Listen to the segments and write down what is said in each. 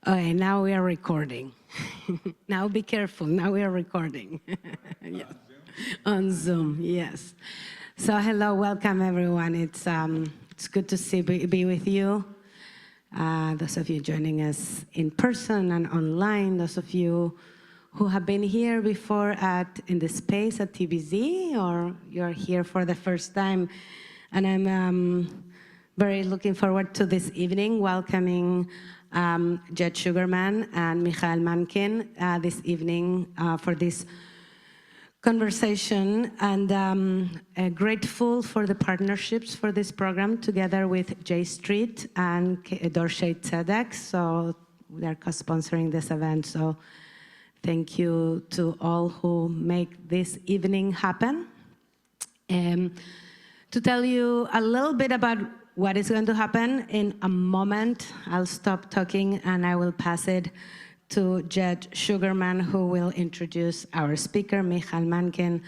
Okay, now we are recording. Now be careful, now we are recording. Yes. On Zoom, yes. So hello, welcome everyone. It's good to be with you. Those of you joining us in person and online, those of you who have been here before in the space at TBZ, or you're here for the first time. And I'm very looking forward to this evening, welcoming Jed Shugerman and Mikhael Manekin this evening for this conversation, and grateful for the partnerships for this program together with J Street and Dorsey Tzedek. So they're co-sponsoring this event. So thank you to all who make this evening happen. To tell you a little bit about what is going to happen in a moment, I'll stop talking and I will pass it to Jed Shugerman, who will introduce our speaker, Mikhael Manekin,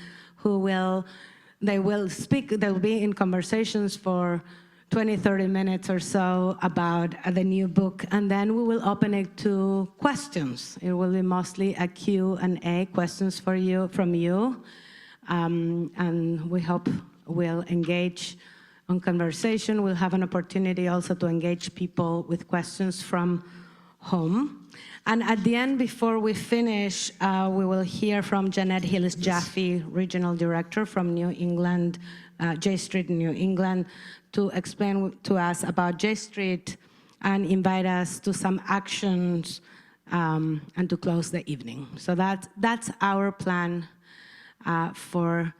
they'll be in conversations for 20, 30 minutes or so about the new book, and then we will open it to questions. It will be mostly a Q&A, questions from you, and we hope we'll engage on conversation. We'll have an opportunity also to engage people with questions from home. And at the end, before we finish, we will hear from Janet Hillis-Jaffe, Regional Director from New England, J Street in New England, to explain to us about J Street and invite us to some actions and to close the evening. So that's our plan for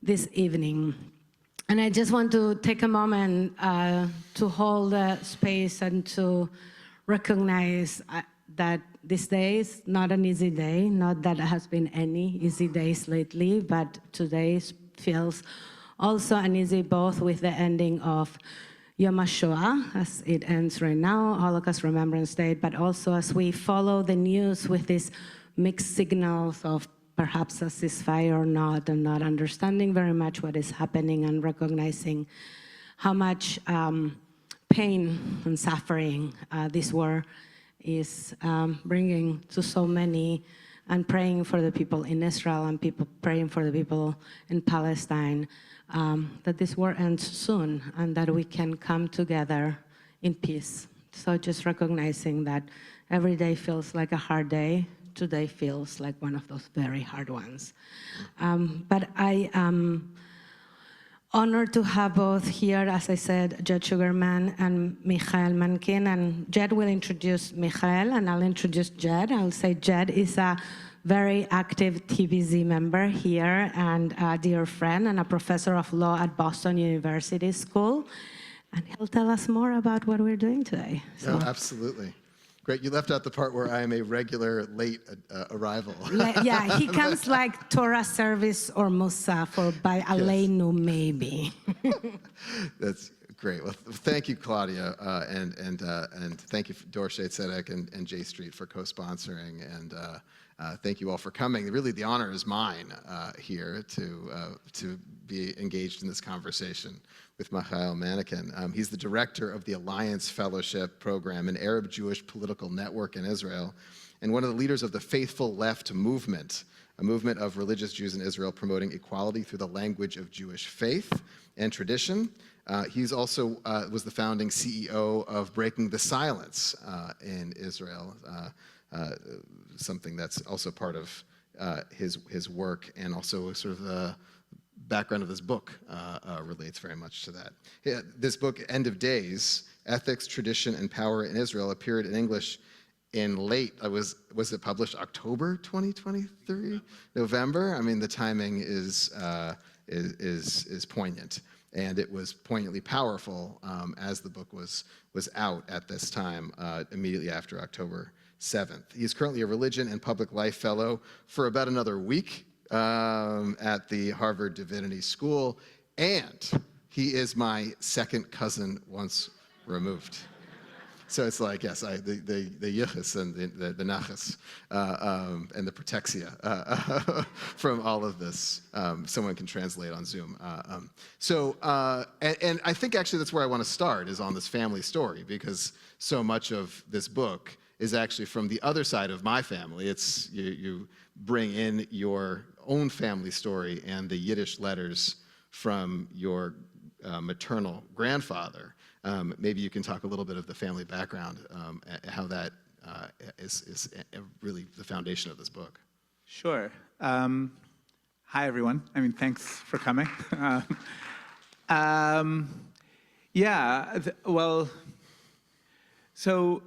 this evening. And I just want to take a moment to hold the space and to recognize that this day is not an easy day, not that there has been any easy days lately, but today feels also uneasy, both with the ending of Yom HaShoah, as it ends right now, Holocaust Remembrance Day, but also as we follow the news with these mixed signals of perhaps a ceasefire or not, and not understanding very much what is happening, and recognizing how much pain and suffering this war is bringing to so many, and praying for the people in Israel and praying for the people in Palestine, that this war ends soon and that we can come together in peace. So just recognizing that every day feels like a hard day, today feels like one of those very hard ones. But I am honored to have both here, as I said, Jed Shugerman and Mikhael Manekin. And Jed will introduce Mikhael, and I'll introduce Jed. I'll say Jed is a very active TBZ member here, and a dear friend, and a professor of law at Boston University School. And he'll tell us more about what we're doing today. So. Oh, absolutely. Great, you left out the part where I am a regular late arrival. Yeah, he comes like Torah service or Musaf, or by Aleinu, maybe. That's great. Well, thank you, Claudia, and thank you, Dorsey Tzedek and J Street for co-sponsoring, and thank you all for coming. Really, the honor is mine here to be engaged in this conversation with Mikhael Manekin. He's the director of the Alliance Fellowship Program, an Arab-Jewish political network in Israel, and one of the leaders of the Faithful Left movement, a movement of religious Jews in Israel promoting equality through the language of Jewish faith and tradition. He's also was the founding CEO of Breaking the Silence in Israel, something that's also part of his work, and also sort of the background of this book relates very much to that. Yeah, this book, End of Days, Ethics, Tradition, and Power in Israel, appeared in English in was it published October 2023? November? I mean, the timing is poignant, and it was poignantly powerful as the book was out at this time, immediately after October 7th. He's currently a religion and public life fellow for about another week at the Harvard Divinity School, and he is my second cousin once removed. So it's like, yes, the yichus and the nachas and the protexia from all of this. Someone can translate on Zoom. And I think actually that's where I want to start, is on this family story, because so much of this book is actually from the other side of my family. It's you bring in your own family story and the Yiddish letters from your maternal grandfather. Maybe you can talk a little bit of the family background, how that is really the foundation of this book. Sure. Hi, everyone. I mean, thanks for coming. So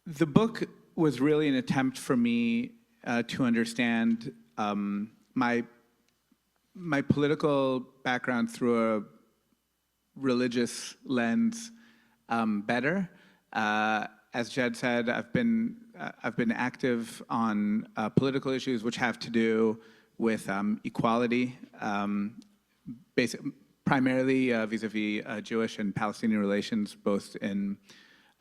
the book was really an attempt for me to understand my political background through a religious lens better. As Jed said, I've been active on political issues which have to do with equality, primarily vis-a-vis Jewish and Palestinian relations, both in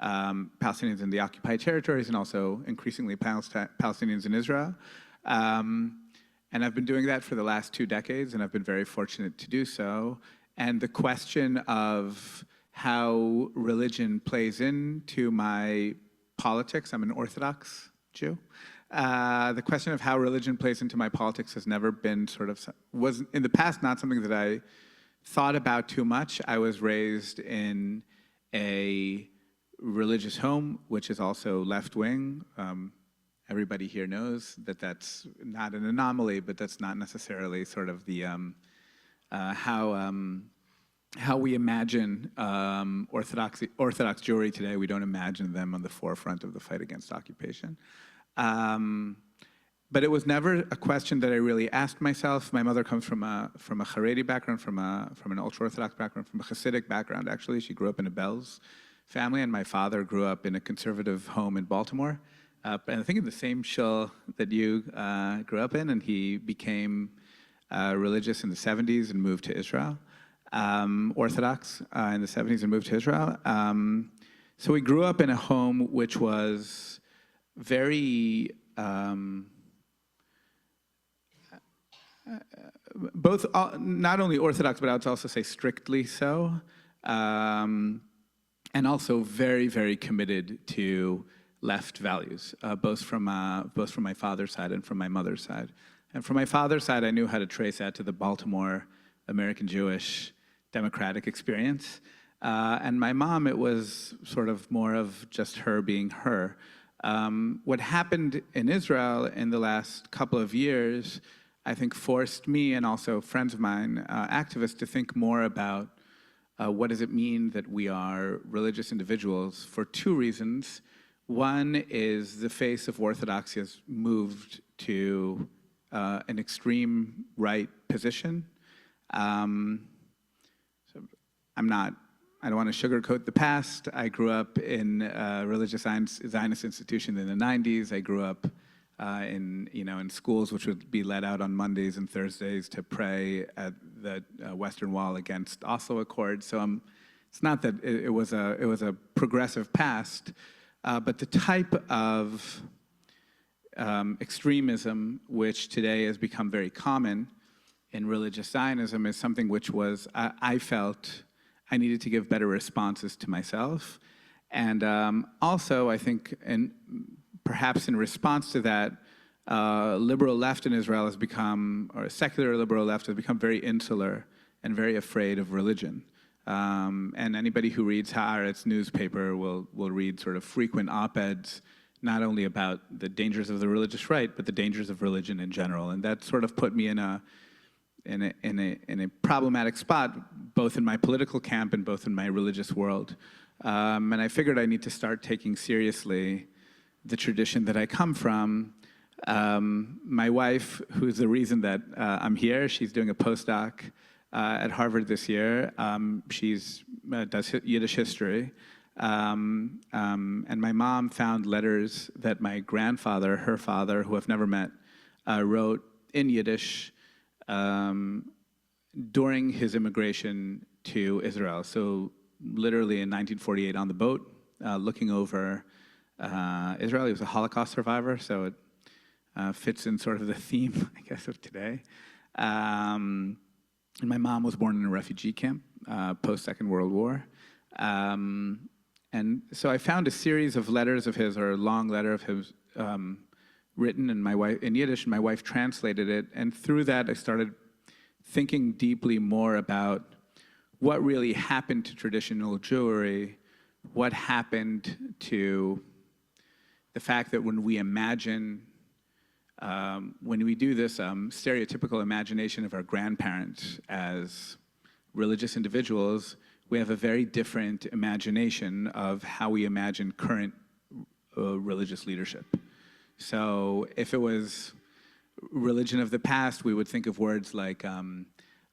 Palestinians in the occupied territories and also increasingly Palestinians in Israel. And I've been doing that for the last 2 decades, and I've been very fortunate to do so. And the question of how religion plays into my politics, I'm an Orthodox Jew. The question of how religion plays into my politics has never been was in the past not something that I thought about too much. I was raised in a religious home, which is also left-wing. Everybody here knows that that's not an anomaly, but that's not necessarily sort of the how we imagine Orthodox Jewry today. We don't imagine them on the forefront of the fight against occupation. But it was never a question that I really asked myself. My mother comes from a Haredi background, from an ultra-Orthodox background, from a Hasidic background, actually. She grew up in a Belz family, and my father grew up in a conservative home in Baltimore. And I think in the same shul that you grew up in, and he became religious in the 70s and moved to Israel. Orthodox in the 70s and moved to Israel. So we grew up in a home which was very, not only Orthodox, but I would also say strictly so, and also very, very committed to left values, both from my father's side and from my mother's side. And from my father's side, I knew how to trace that to the Baltimore American Jewish democratic experience. And my mom, it was sort of more of just her being her. What happened in Israel in the last couple of years, I think forced me and also friends of mine, activists, to think more about what does it mean that we are religious individuals for 2 reasons. One is the face of Orthodoxy has moved to an extreme right position. So I don't want to sugarcoat the past. I grew up in a religious Zionist institution in the 90s. I grew up in schools which would be let out on Mondays and Thursdays to pray at the Western Wall against Oslo Accord. So it's not that it was a progressive past, but the type of extremism which today has become very common in religious Zionism is something which was, I felt I needed to give better responses to myself. And also, I think, and perhaps in response to that, liberal left in Israel has become, or secular liberal left has become very insular and very afraid of religion. And anybody who reads Haaretz newspaper will read sort of frequent op-eds, not only about the dangers of the religious right, but the dangers of religion in general. And that sort of put me in a problematic spot, both in my political camp and both in my religious world. And I figured I need to start taking seriously the tradition that I come from. My wife, who's the reason that I'm here, she's doing a postdoc at Harvard this year. She's does Yiddish history. And my mom found letters that my grandfather, her father, who I've never met, wrote in Yiddish during his immigration to Israel. So literally in 1948 on the boat, looking over Israel. He was a Holocaust survivor, so it fits in sort of the theme, I guess, of today. And my mom was born in a refugee camp post-Second World War. And And so I found a series of letters of his, or a long letter of his, written in Yiddish, and my wife translated it. And through that, I started thinking deeply more about what really happened to traditional Jewry, what happened to the fact that when we imagine, when we do this stereotypical imagination of our grandparents as religious individuals, we have a very different imagination of how we imagine current religious leadership. So if it was religion of the past, we would think of words like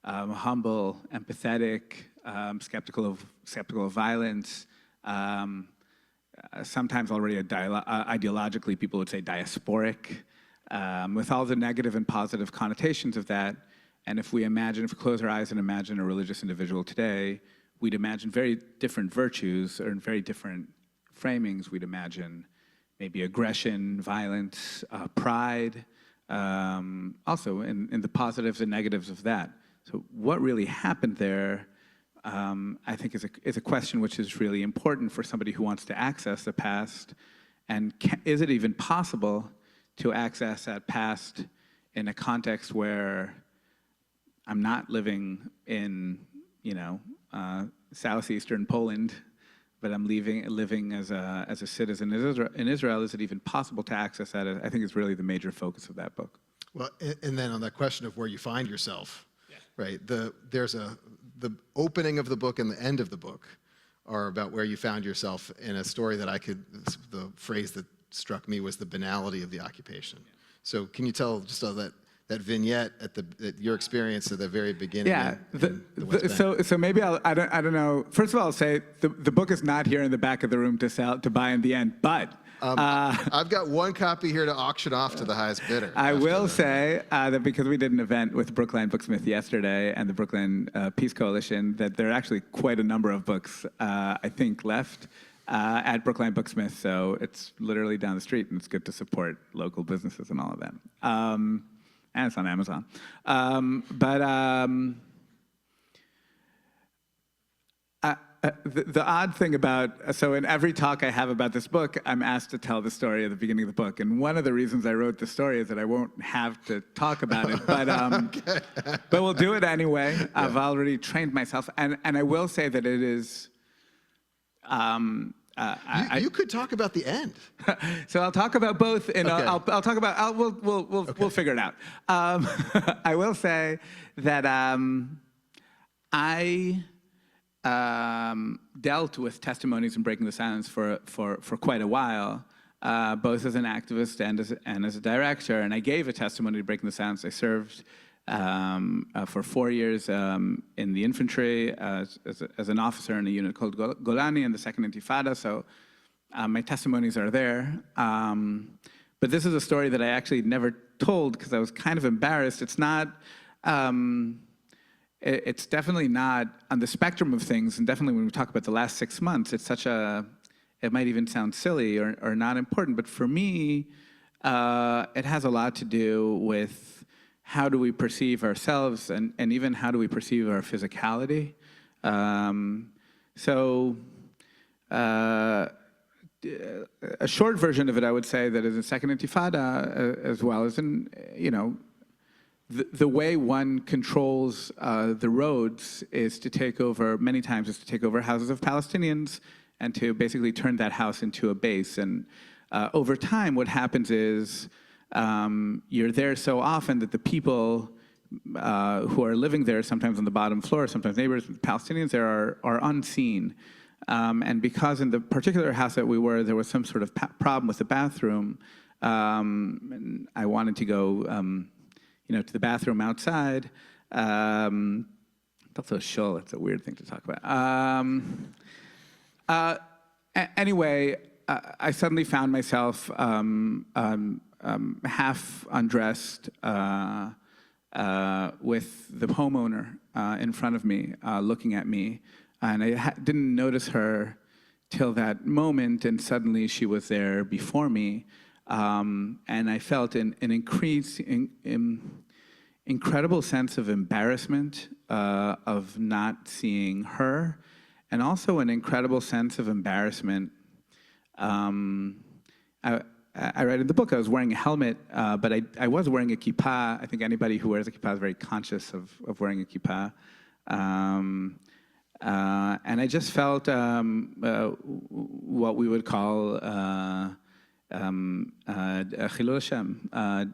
humble, empathetic, skeptical of violence. Sometimes already ideologically, people would say diasporic, with all the negative and positive connotations of that. And if we close our eyes and imagine a religious individual today, we'd imagine very different virtues or in very different framings. We'd imagine maybe aggression, violence, pride, also in the positives and negatives of that. So what really happened there, I think is a question which is really important for somebody who wants to access the past. And is it even possible to access that past in a context where I'm not living in, southeastern Poland, but I'm living as a citizen in Israel? Is it even possible to access that? I think is really the major focus of that book. Well, and then on that question of where you find yourself, right? There's the opening of the book and the end of the book are about where you found yourself in a story that the phrase that struck me was the banality of the occupation. Yeah. So can you tell just that vignette at your experience at the very beginning? Yeah. So maybe I don't know. First of all, I'll say the book is not here in the back of the room to buy in the end, but I've got one copy here to auction off to the highest bidder. I will say that because we did an event with Brookline Booksmith yesterday and the Brooklyn Peace Coalition, that there are actually quite a number of books, I think, left at Brookline Booksmith. So it's literally down the street, and it's good to support local businesses and all of that. And it's on Amazon. The odd thing so in every talk I have about this book, I'm asked to tell the story at the beginning of the book. And one of the reasons I wrote the story is that I won't have to talk about it, but we'll do it anyway. Yeah. I've already trained myself. And I will say that it is, you could talk about the end. So I'll talk about both, and okay. I'll talk about. We'll figure it out. I will say that I dealt with testimonies and breaking the silence for quite a while, both as an activist and as a director. And I gave a testimony to breaking the silence. I served for 4 years in the infantry as an officer in a unit called Golani in the Second Intifada, so my testimonies are there. But this is a story that I actually never told because I was kind of embarrassed. It's not, it's definitely not on the spectrum of things, and definitely when we talk about the last 6 months, it's it might even sound silly or not important, but for me, it has a lot to do with how do we perceive ourselves, and even how do we perceive our physicality. A short version of it, I would say, that is in Second Intifada, as well as in, the way one controls the roads is to take over, many times, is to take over houses of Palestinians and to basically turn that house into a base. And over time, what happens is, you're there so often that the people who are living there, sometimes on the bottom floor, sometimes neighbors, Palestinians there, are unseen. And because in the particular house that we were, there was some sort of problem with the bathroom, and I wanted to go, to the bathroom outside. That's so shul. It's a weird thing to talk about. Anyway, I suddenly found myself half undressed with the homeowner in front of me, looking at me. And I didn't notice her till that moment, and suddenly she was there before me. And I felt an incredible sense of embarrassment of not seeing her, and also an incredible sense of embarrassment. I read in the book I was wearing a helmet, but I was wearing a kippah. I think anybody who wears a kippah is very conscious of wearing a kippah. And I just felt what we would call Chilul Hashem,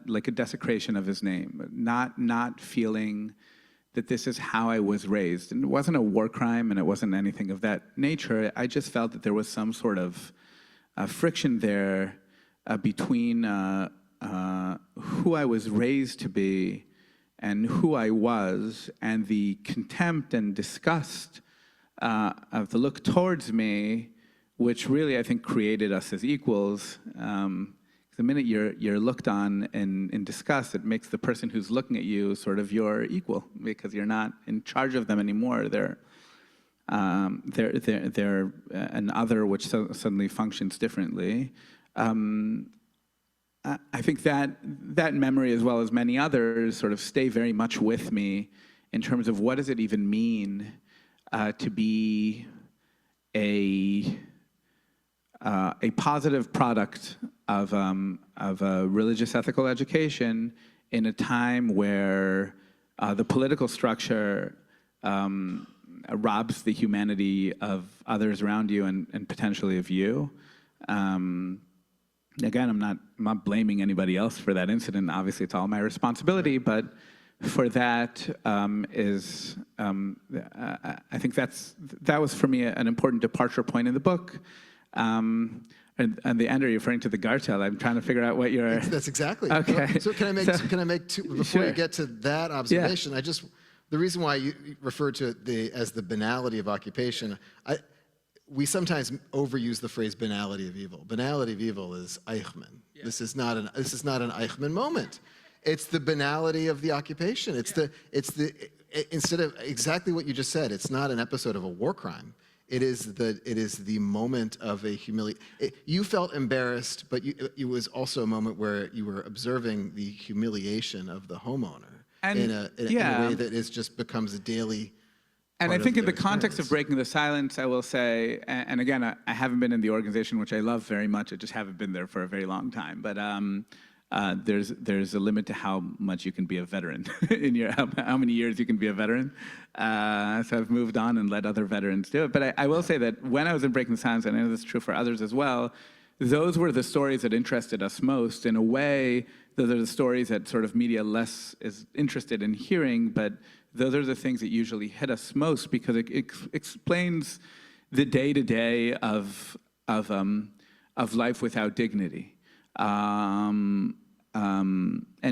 like a desecration of his name, not feeling that this is how I was raised. And it wasn't a war crime, and it wasn't anything of that nature. I just felt that there was some sort of friction there between who I was raised to be and who I was, and the contempt and disgust of the look towards me, which really I think created us as equals. The minute you're looked on in disgust, it makes the person who's looking at you sort of your equal, because you're not in charge of them anymore. They're an other which suddenly functions differently. I think that memory, as well as many others, sort of stay very much with me in terms of what does it even mean to be a positive product of a religious ethical education in a time where the political structure robs the humanity of others around you and potentially of you. Again, I'm not blaming anybody else for that incident. Obviously, it's all my responsibility, but for that I think that was for me an important departure point in the book. And the end, are you referring to the Gartel? I'm trying to figure out what you're... That's exactly. Okay. So can I make two, before Sure. you get to that observation, Yeah. The reason why you refer to it as the banality of occupation, we sometimes overuse the phrase banality of evil. Banality of evil is Eichmann. Yeah. This is not an Eichmann moment. It's the banality of the occupation. Instead of exactly what you just said, it's not an episode of a war crime. It is the moment of a humiliation. You felt embarrassed, but it was also a moment where you were observing the humiliation of the homeowner in a way that just becomes a daily. And I think in the context of breaking the silence, I will say, and again, I haven't been in the organization, which I love very much. I just haven't been there for a very long time. But there's a limit to how much you can be a veteran in how many years you can be a veteran. So I've moved on and let other veterans do it. But I will say that when I was in Breaking the Silence, and I know this is true for others as well, those were the stories that interested us most. In a way, those are the stories that sort of media less is interested in hearing, but those are the things that usually hit us most, because it explains the day-to-day of life without dignity. And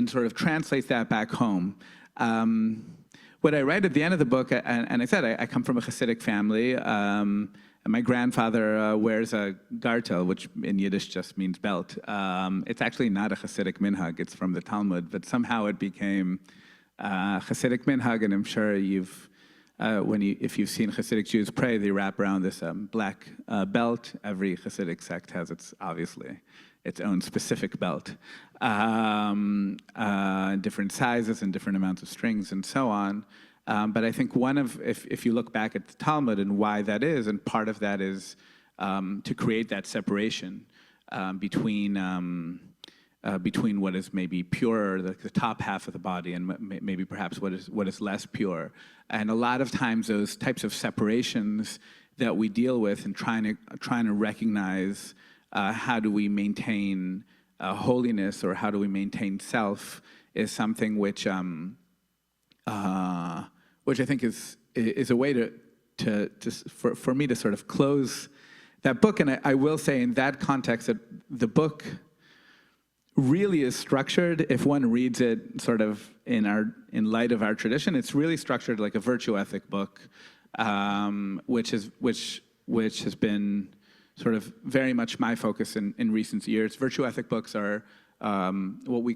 sort of translates that back home. What I write at the end of the book, and I said I come from a Hasidic family, and my grandfather wears a gartel, which in Yiddish just means belt. It's actually not a Hasidic minhag, it's from the Talmud, but somehow it became Hasidic minhag, and I'm sure if you've seen Hasidic Jews pray, they wrap around this black belt. Every Hasidic sect has obviously its own specific belt, different sizes and different amounts of strings and so on. But I think if you look back at the Talmud and why that is, and part of that is to create that separation between what is maybe pure, the top half of the body, and maybe perhaps what is less pure. And a lot of times those types of separations that we deal with and trying to recognize how do we maintain holiness, or how do we maintain self, is something which I think is a way for me to sort of close that book. And I will say in that context that the book really is structured, if one reads it sort of in light of our tradition, it's really structured like a virtue ethic book, which has been sort of very much my focus in recent years. Virtue ethic books are we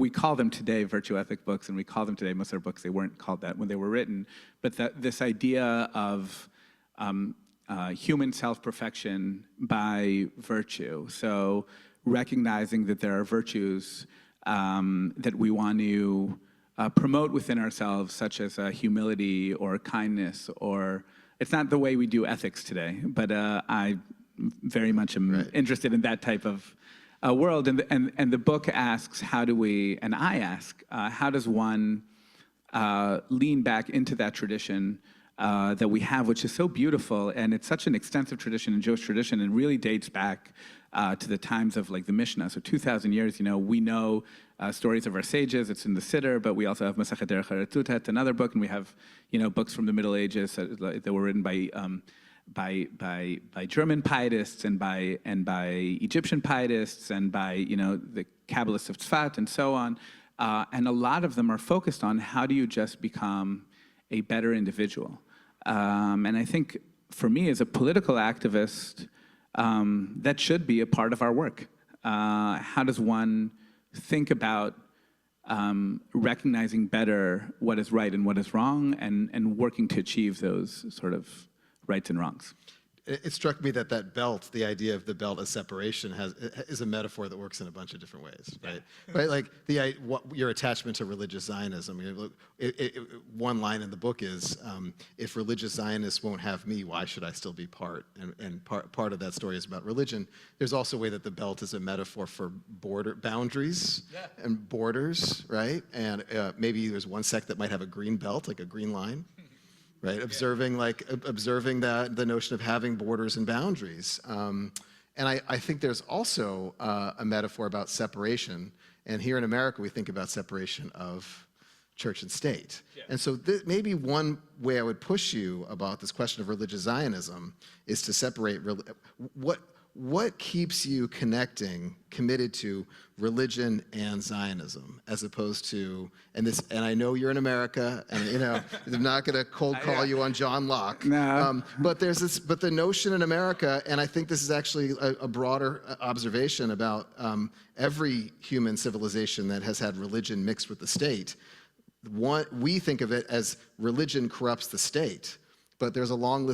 call them today virtue ethic books, and we call them today Musar books. They weren't called that when they were written, but this idea of human self-perfection by virtue. So recognizing that there are virtues that we want to promote within ourselves, such as humility or kindness or it's not the way we do ethics today, but I very much am interested in that type of world. And the book asks, how do we, and I ask, how does one lean back into that tradition that we have, which is so beautiful, and it's such an extensive tradition in Jewish tradition, and really dates back to the times of like the Mishnah. So 2,000 years, we know stories of our sages. It's in the Siddur, but we also have Masechet Derech HaRetutet, another book, and we have books from the Middle Ages that were written by German pietists and by Egyptian pietists and by the Kabbalists of Tzfat and so on. And a lot of them are focused on how do you just become a better individual. And I think for me as a political activist, that should be a part of our work. How does one think about recognizing better what is right and what is wrong and working to achieve those sort of rights and wrongs? It struck me that belt, the idea of the belt as separation, is a metaphor that works in a bunch of different ways, right? Right, like your attachment to religious Zionism. One line in the book is, "If religious Zionists won't have me, why should I still be part?" And part of that story is about religion. There's also a way that the belt is a metaphor for boundaries and borders, right? And maybe there's one sect that might have a green belt, like a green line. Right, observing the notion of having borders and boundaries, and I think there's also a metaphor about separation. And here in America, we think about separation of church and state. And so maybe one way I would push you about this question of religious Zionism is to separate what keeps you committed to religion and Zionism, as opposed to, and I know you're in America, and I'm not going to cold call you on John Locke. No. But the notion in America, and I think this is actually a broader observation about every human civilization that has had religion mixed with the state. We think of it as religion corrupts the state. But there's a long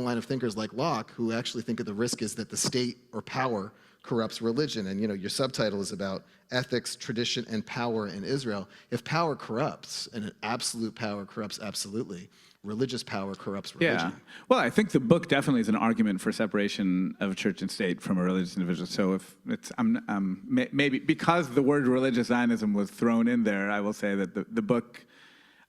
line of thinkers like Locke who actually think of the risk is that the state or power corrupts religion. And your subtitle is about ethics, tradition, and power in Israel. If power corrupts, and an absolute power corrupts absolutely, religious power corrupts religion. Yeah. Well, I think the book definitely is an argument for separation of church and state from a religious individual. So if it's, maybe because the word religious Zionism was thrown in there, I will say that the book,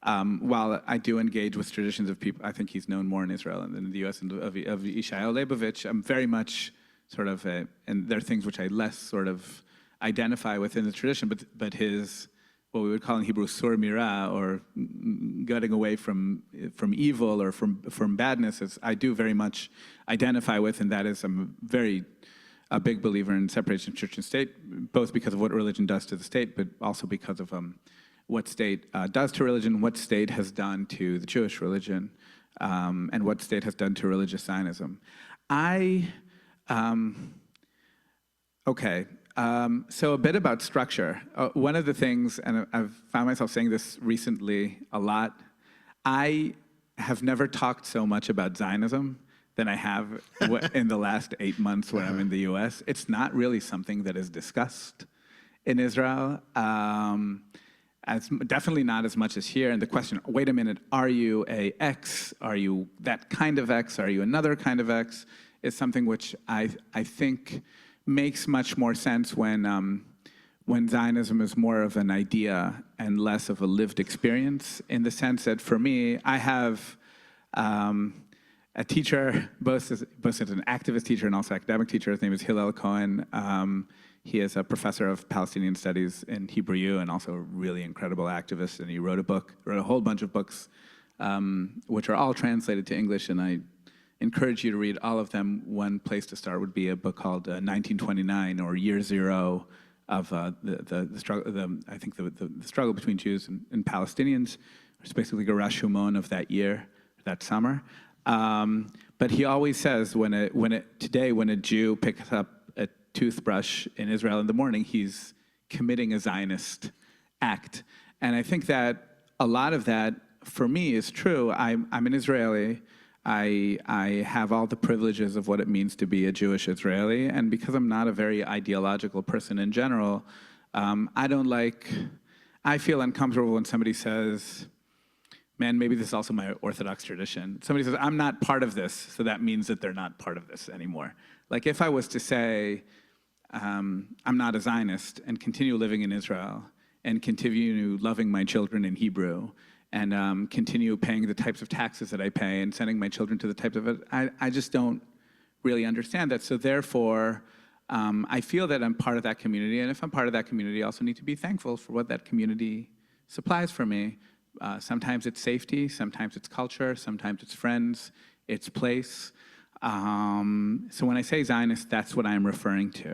while I do engage with traditions of people, I think he's known more in Israel than in the U.S. and of Yeshayahu Leibovich, I'm very much sort of, and there are things which I less sort of identify within the tradition, but his, what we would call in Hebrew, sur mira, or getting away from evil or from badness, I do very much identify with, and that is I'm a big believer in separation of church and state, both because of what religion does to the state, but also because of what state does to religion, what state has done to the Jewish religion, and what state has done to religious Zionism. So a bit about structure. One of the things, and I've found myself saying this recently a lot, I have never talked so much about Zionism than I have in the last 8 months when I'm in the US. It's not really something that is discussed in Israel. Definitely not as much as here. And the question, wait a minute, are you a X? Are you that kind of X? Are you another kind of X? Is something which I think makes much more sense when Zionism is more of an idea and less of a lived experience, in the sense that for me, I have a teacher, both as an activist teacher and also academic teacher. His name is Hillel Cohen. He is a professor of Palestinian studies in Hebrew U and also a really incredible activist. And he wrote a whole bunch of books, which are all translated to English. And I encourage you to read all of them. One place to start would be a book called 1929, or Year Zero, of the struggle. I think the struggle between Jews and Palestinians. It's basically a Rashomon of that year, that summer. But he always says when a Jew picks up a toothbrush in Israel in the morning, he's committing a Zionist act. And I think that a lot of that, for me, is true. I'm an Israeli. I have all the privileges of what it means to be a Jewish Israeli. And because I'm not a very ideological person in general, I feel uncomfortable when somebody says, man, maybe this is also my Orthodox tradition. Somebody says, I'm not part of this, so that means that they're not part of this anymore. Like if I was to say, I'm not a Zionist and continue living in Israel and continue loving my children in Hebrew and continue paying the types of taxes that I pay and sending my children to the types of, I just don't really understand that. So therefore, I feel that I'm part of that community, and if I'm part of that community, I also need to be thankful for what that community supplies for me. Sometimes it's safety, sometimes it's culture, sometimes it's friends, it's place. So when I say Zionist, that's what I'm referring to.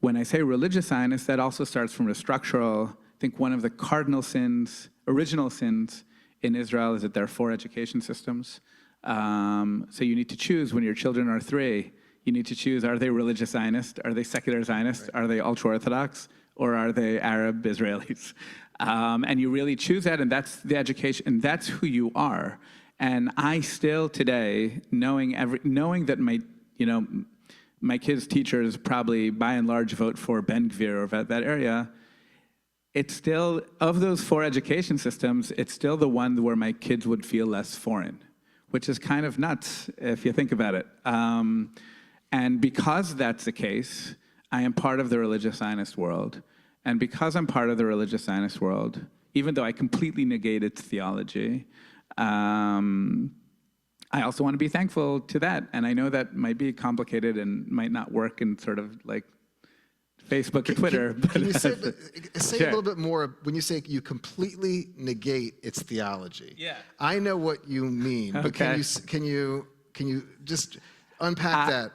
When I say religious Zionist, that also starts from a structural, I think one of the cardinal sins, original sins in Israel is that there are 4 education systems. So you need to choose when your children are 3, you need to choose, are they religious Zionist? Are they secular Zionist? Right. Are they ultra-Orthodox? Or are they Arab Israelis? And you really choose that, and that's the education, and that's who you are. And I still today, knowing that my kids' teachers probably by and large vote for Ben Gvir or that area, it's still, of those 4 education systems, it's still the one where my kids would feel less foreign, which is kind of nuts if you think about it. And because that's the case, I am part of the religious Zionist world. And because I'm part of the religious Zionist world, even though I completely negate its theology, I also want to be thankful to that. And I know that might be complicated and might not work in sort of like Facebook or Twitter. Can you say Sure. a little bit more when you say you completely negate its theology? Yeah. I know what you mean, but Okay. can you just unpack that?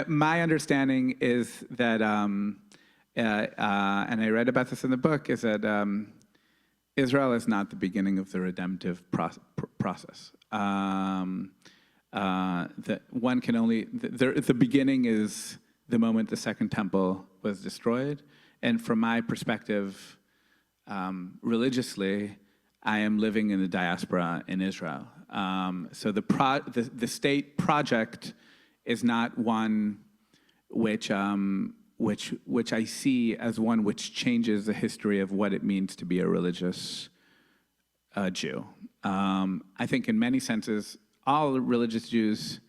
My understanding is that, and I read about this in the book, is that Israel is not the beginning of the redemptive process. That one can only, the beginning is the moment the Second Temple was destroyed. And from my perspective, religiously, I am living in the diaspora in Israel. So the state project is not one which I see as one which changes the history of what it means to be a religious Jew. I think in many senses, all religious Jews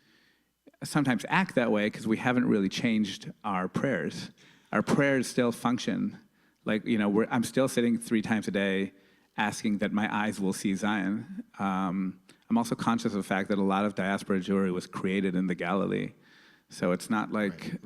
sometimes act that way because we haven't really changed our prayers. Our prayers still function. Like, I'm still sitting 3 times a day asking that my eyes will see Zion. I'm also conscious of the fact that a lot of diaspora Jewry was created in the Galilee. So it's not like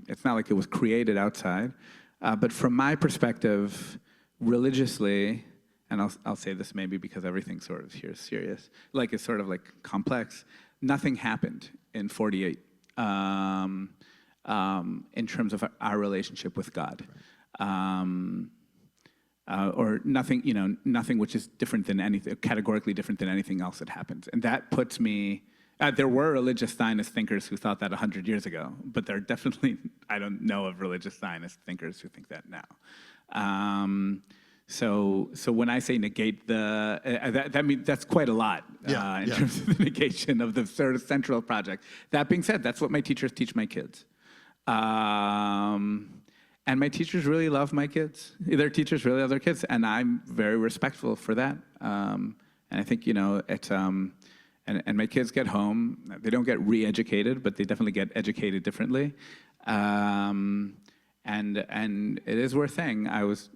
it's not like it was created outside. But from my perspective, religiously, and I'll say this maybe because everything sort of here is serious, like it's sort of like complex. Nothing happened in 48 in terms of our relationship with God. Or nothing, nothing which is different than anything, categorically different than anything else that happens. And that puts me, there were religious Zionist thinkers who thought that 100 years ago, but there are definitely, I don't know of religious Zionist thinkers who think that now. So when I say negate that means that's quite a lot in terms of the negation of the sort of central project. That being said, that's what my teachers teach my kids. And my teachers really love my kids. Their teachers really love their kids, and I'm very respectful for that. And I think, it's, and my kids get home. They don't get re-educated, but they definitely get educated differently. And it is worth saying I was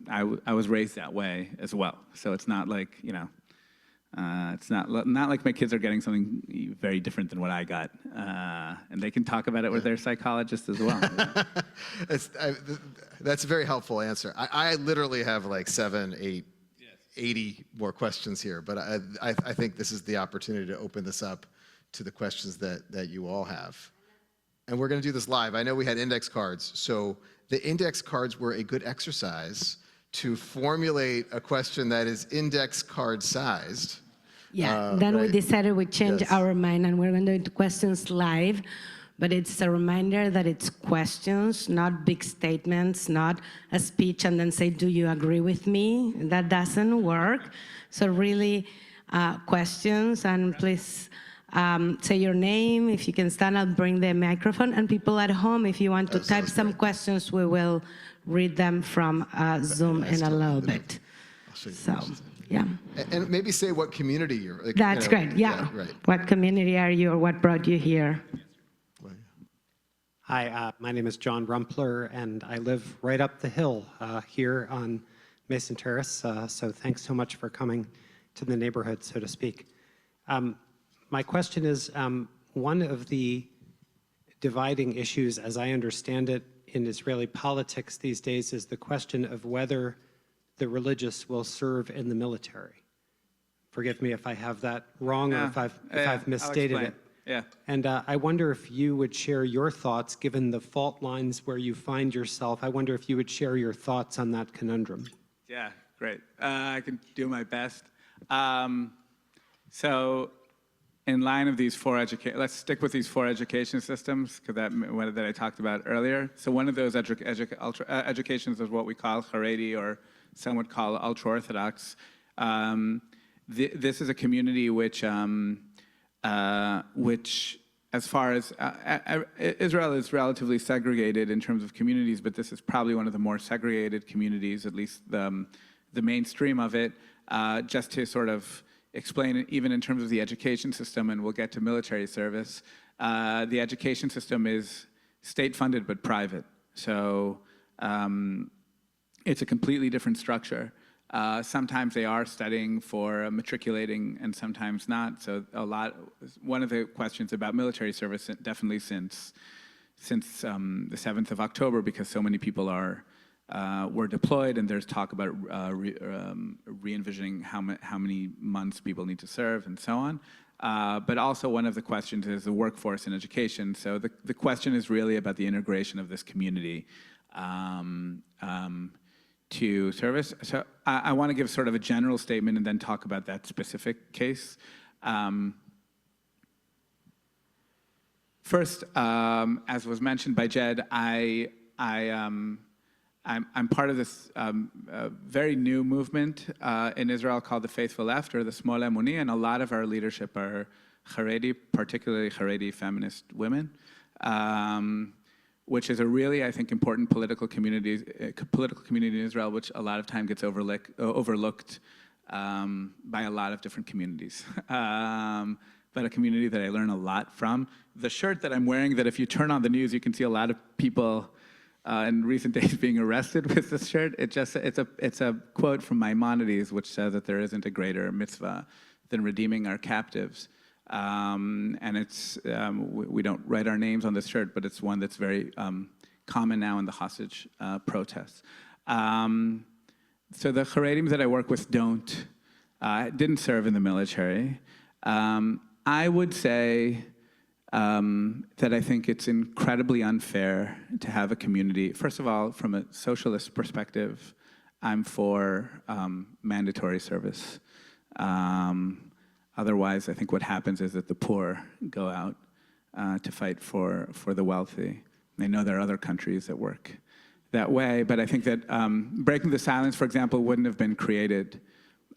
raised that way as well. So it's not like, it's not like my kids are getting something very different than what I got. And they can talk about it with their psychologist as well. That's a very helpful answer. I literally have like 7, 8, 80 more questions here, but I think this is the opportunity to open this up to the questions that you all have. And we're going to do this live. I know we had index cards, so the index cards were a good exercise to formulate a question that is index card sized. Yeah, then we decided we change our mind and we're going to do questions live, but it's a reminder that it's questions, not big statements, not a speech and then say, do you agree with me? That doesn't work. So really questions, and please say your name. If you can stand up, bring the microphone, and people at home, if you want to type some questions, we will read them from Zoom in a little bit. show you the So, questions. yeah. And maybe say what community you're. Like, That's great, yeah. Right. What community are you, or what brought you here? Hi, my name is John Rumpler, and I live right up the hill here on Mason Terrace, so thanks so much for coming to the neighborhood, so to speak. My question is, one of the dividing issues, as I understand it, in Israeli politics these days is the question of whether the religious will serve in the military. Forgive me if I have that wrong or if I've misstated it. Yeah. And I wonder if you would share your thoughts, given the fault lines where you find yourself. I wonder if you would share your thoughts on that conundrum. Yeah, great. I can do my best. So, in line of these let's stick with these 4 education systems that I talked about earlier. So one of those educations is what we call Haredi, or some would call ultra-Orthodox. This is a community which as far as Israel is relatively segregated in terms of communities, but this is probably one of the more segregated communities, at least the mainstream of it. Just to sort of explain it, even in terms of the education system, and we'll get to military service, the education system is state-funded but private. So it's a completely different structure. Sometimes they are studying for matriculating and sometimes not. So one of the questions about military service, definitely since the 7th of October, because so many people were deployed, and there's talk about re-envisioning how many months people need to serve and so on. But also one of the questions is the workforce and education. So the question is really about the integration of this community to service. So I want to give sort of a general statement and then talk about that specific case. First, as was mentioned by Jed, I'm part of this very new movement in Israel called the Faithful Left, or the Smol Emuni, and a lot of our leadership are Haredi, particularly Haredi feminist women. Which is a really, I think, important political community in Israel, which a lot of time gets overlooked by a lot of different communities. But a community that I learn a lot from. The shirt that I'm wearing, that if you turn on the news, you can see a lot of people in recent days being arrested with this shirt. It's a quote from Maimonides, which says that there isn't a greater mitzvah than redeeming our captives. And it's, we don't write our names on this shirt, but it's one that's very common now in the hostage protests. So the Haredim that I work with didn't serve in the military. I would say that I think it's incredibly unfair to have a community. First of all, from a socialist perspective, I'm for mandatory service. Otherwise, I think what happens is that the poor go out to fight for the wealthy. I know there are other countries that work that way, but I think that breaking the silence, for example, wouldn't have been created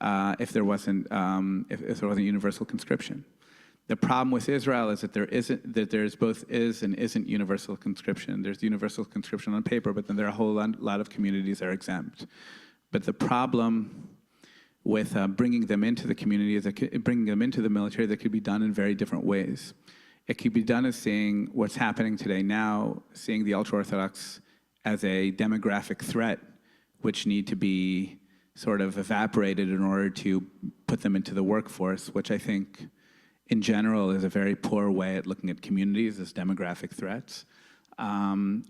if there wasn't universal conscription. The problem with Israel is that there's both is and isn't universal conscription. There's universal conscription on paper, but then there are a whole lot of communities that are exempt. But the problem with bringing them into the community, bringing them into the military, that could be done in very different ways. It could be done as seeing what's happening today now, seeing the ultra-Orthodox as a demographic threat, which need to be sort of evaporated in order to put them into the workforce, which I think in general is a very poor way at looking at communities as demographic threats.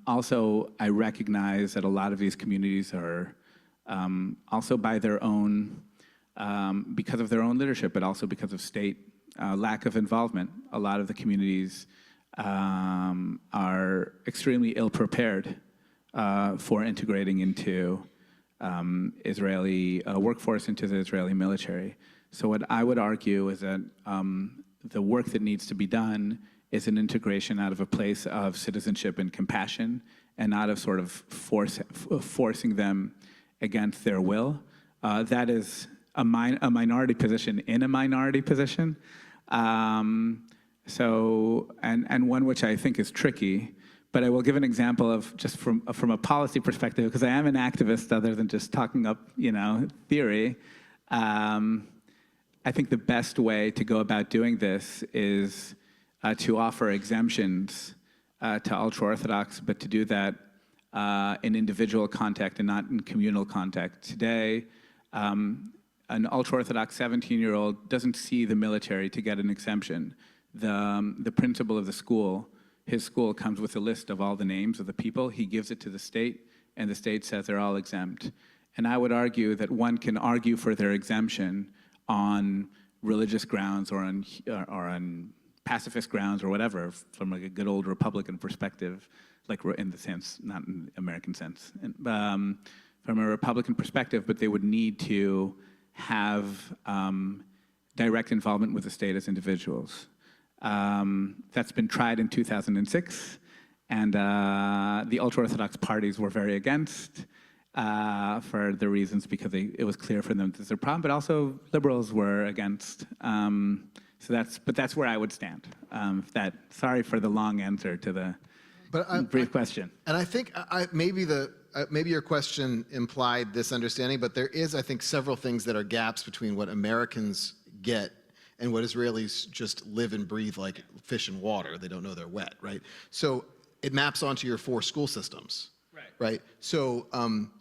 Also, I recognize that a lot of these communities are also by their own, because of their own leadership, but also because of state lack of involvement. A lot of the communities are extremely ill-prepared for integrating into Israeli workforce, into the Israeli military. So what I would argue is that the work that needs to be done is an integration out of a place of citizenship and compassion, and not of sort of forcing them against their will. That is a minority position in a minority position. So, and one which I think is tricky, But I will give an example of just from a policy perspective, because I am an activist other than just talking up, theory. I think the best way to go about doing this is to offer exemptions to ultra-Orthodox, but to do that in individual contact and not in communal contact. Today, an ultra-Orthodox 17-year-old doesn't see the military to get an exemption. The principal of the school, his school comes with a list of all the names of the people. He gives it to the state, and the state says they're all exempt. And I would argue that one can argue for their exemption on religious grounds or on pacifist grounds or whatever, from like a good old Republican perspective, like in the sense, not in the American sense, from a Republican perspective, but they would need to have direct involvement with the state as individuals. That's been tried in 2006, and the ultra-Orthodox parties were very against for the reasons because it was clear for them that there's a problem, but also liberals were against. But that's where I would stand. Sorry for the long answer to the brief question. And I think maybe your question implied this understanding, but there is, I think, several things that are gaps between what Americans get and what Israelis just live and breathe like fish and water. They don't know they're wet, right? So it maps onto your 4 school systems. Right. So,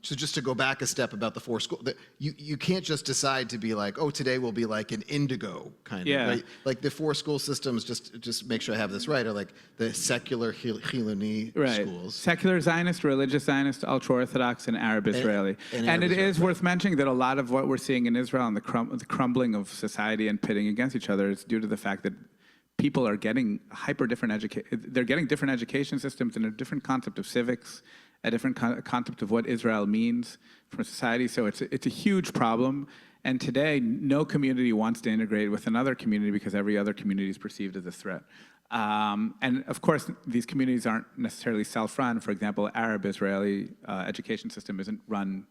so just to go back a step about the 4 school, you can't just decide to be like, oh, today will be like an indigo kind of, right? Like the 4 school systems, just make sure I have this right, are like the secular Chiloni schools. Secular Zionist, Religious Zionist, Ultra-Orthodox, and Arab Israeli. And it is worth mentioning that a lot of what we're seeing in Israel and the crumbling of society and pitting against each other is due to the fact that people are getting different education systems and a different concept of civics, a different concept of what Israel means for society. So it's a huge problem. And today, no community wants to integrate with another community because every other community is perceived as a threat. And of course, these communities aren't necessarily self-run. For example, Arab-Israeli education system isn't run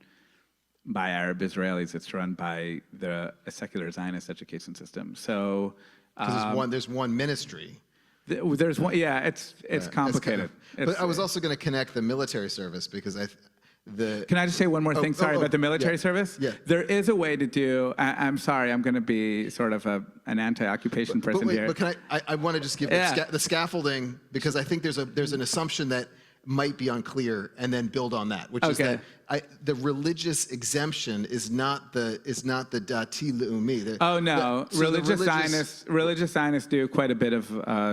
by Arab Israelis. It's run by a secular Zionist education system. So there's one ministry. There's one, it's complicated. But I was also going to connect the military service because Can I just say one more thing? Sorry about the military service. Yeah. There is a way to do. I'm sorry. I'm going to be sort of an anti-occupation person here. But can I want to just give the scaffolding because I think there's an assumption that might be unclear, and then build on that, which is that the religious exemption is not the dati leumi. Oh no, religious Zionists do quite a bit of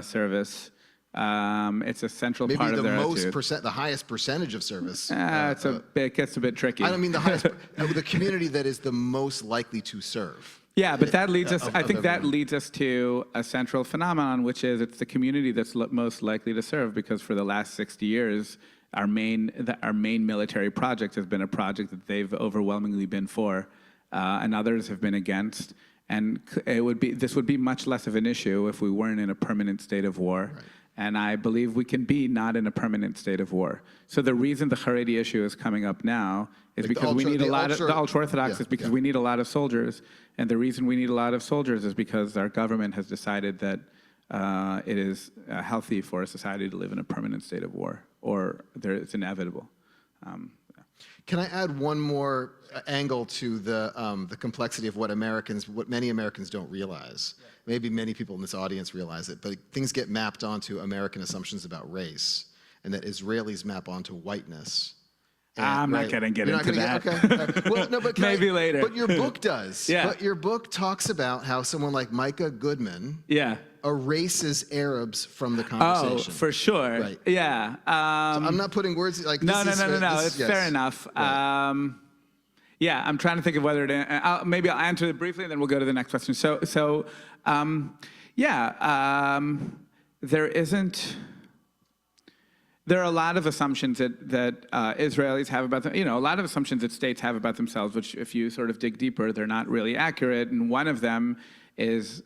service. It's a central part of their attitude. Maybe the highest percentage of service. It gets a bit tricky. I don't mean the highest, the community that is the most likely to serve. Yeah, but that leads us. I think that leads us to a central phenomenon, which is it's the community that's most likely to serve, because for the last 60 years, our main military project has been a project that they've overwhelmingly been for, and others have been against. And this would be much less of an issue if we weren't in a permanent state of war. Right. And I believe we can be not in a permanent state of war. So the reason the Haredi issue is coming up now is because we need a lot of, the ultra-Orthodox is because we need a lot of soldiers. And the reason we need a lot of soldiers is because our government has decided that it is healthy for a society to live in a permanent state of war, or it's inevitable. Can I add one more angle to the complexity of what many Americans don't realize? Yeah. Maybe many people in this audience realize it, but things get mapped onto American assumptions about race, and that Israelis map onto whiteness. I'm not going to get into that. Okay. Well, no, but maybe later. But your book does. Yeah. But your book talks about how someone like Micah Goodman erases Arabs from the conversation. Oh, for sure. Right. Yeah. So I'm not putting words like this. No. It's fair enough. Right. Yeah, I'm trying to think of whether to. Maybe I'll answer it briefly, and then we'll go to the next question. There are a lot of assumptions that Israelis have about them. A lot of assumptions that states have about themselves, which, if you sort of dig deeper, they're not really accurate. And one of them is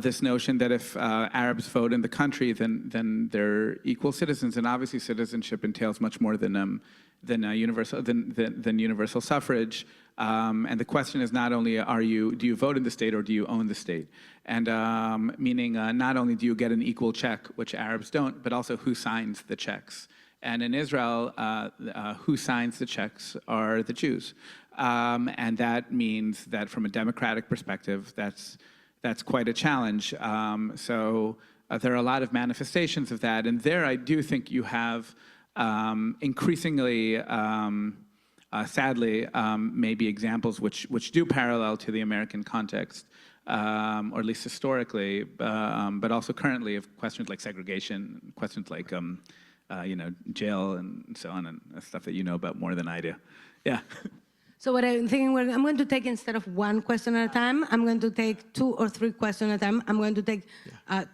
this notion that if Arabs vote in the country, then they're equal citizens, and obviously citizenship entails much more than universal suffrage. And the question is not only do you vote in the state or do you own the state? And meaning not only do you get an equal check, which Arabs don't, but also who signs the checks. And in Israel, who signs the checks are the Jews. And that means that from a democratic perspective, that's quite a challenge. So there are a lot of manifestations of that. And there I do think you have increasingly, sadly, maybe examples which do parallel to the American context, or at least historically, but also currently of questions like segregation, questions like jail and so on, and stuff that you know about more than I do. Yeah. So what I'm thinking, I'm going to take, instead of one question at a time, I'm going to take 2 or 3 questions at a time. I'm going to take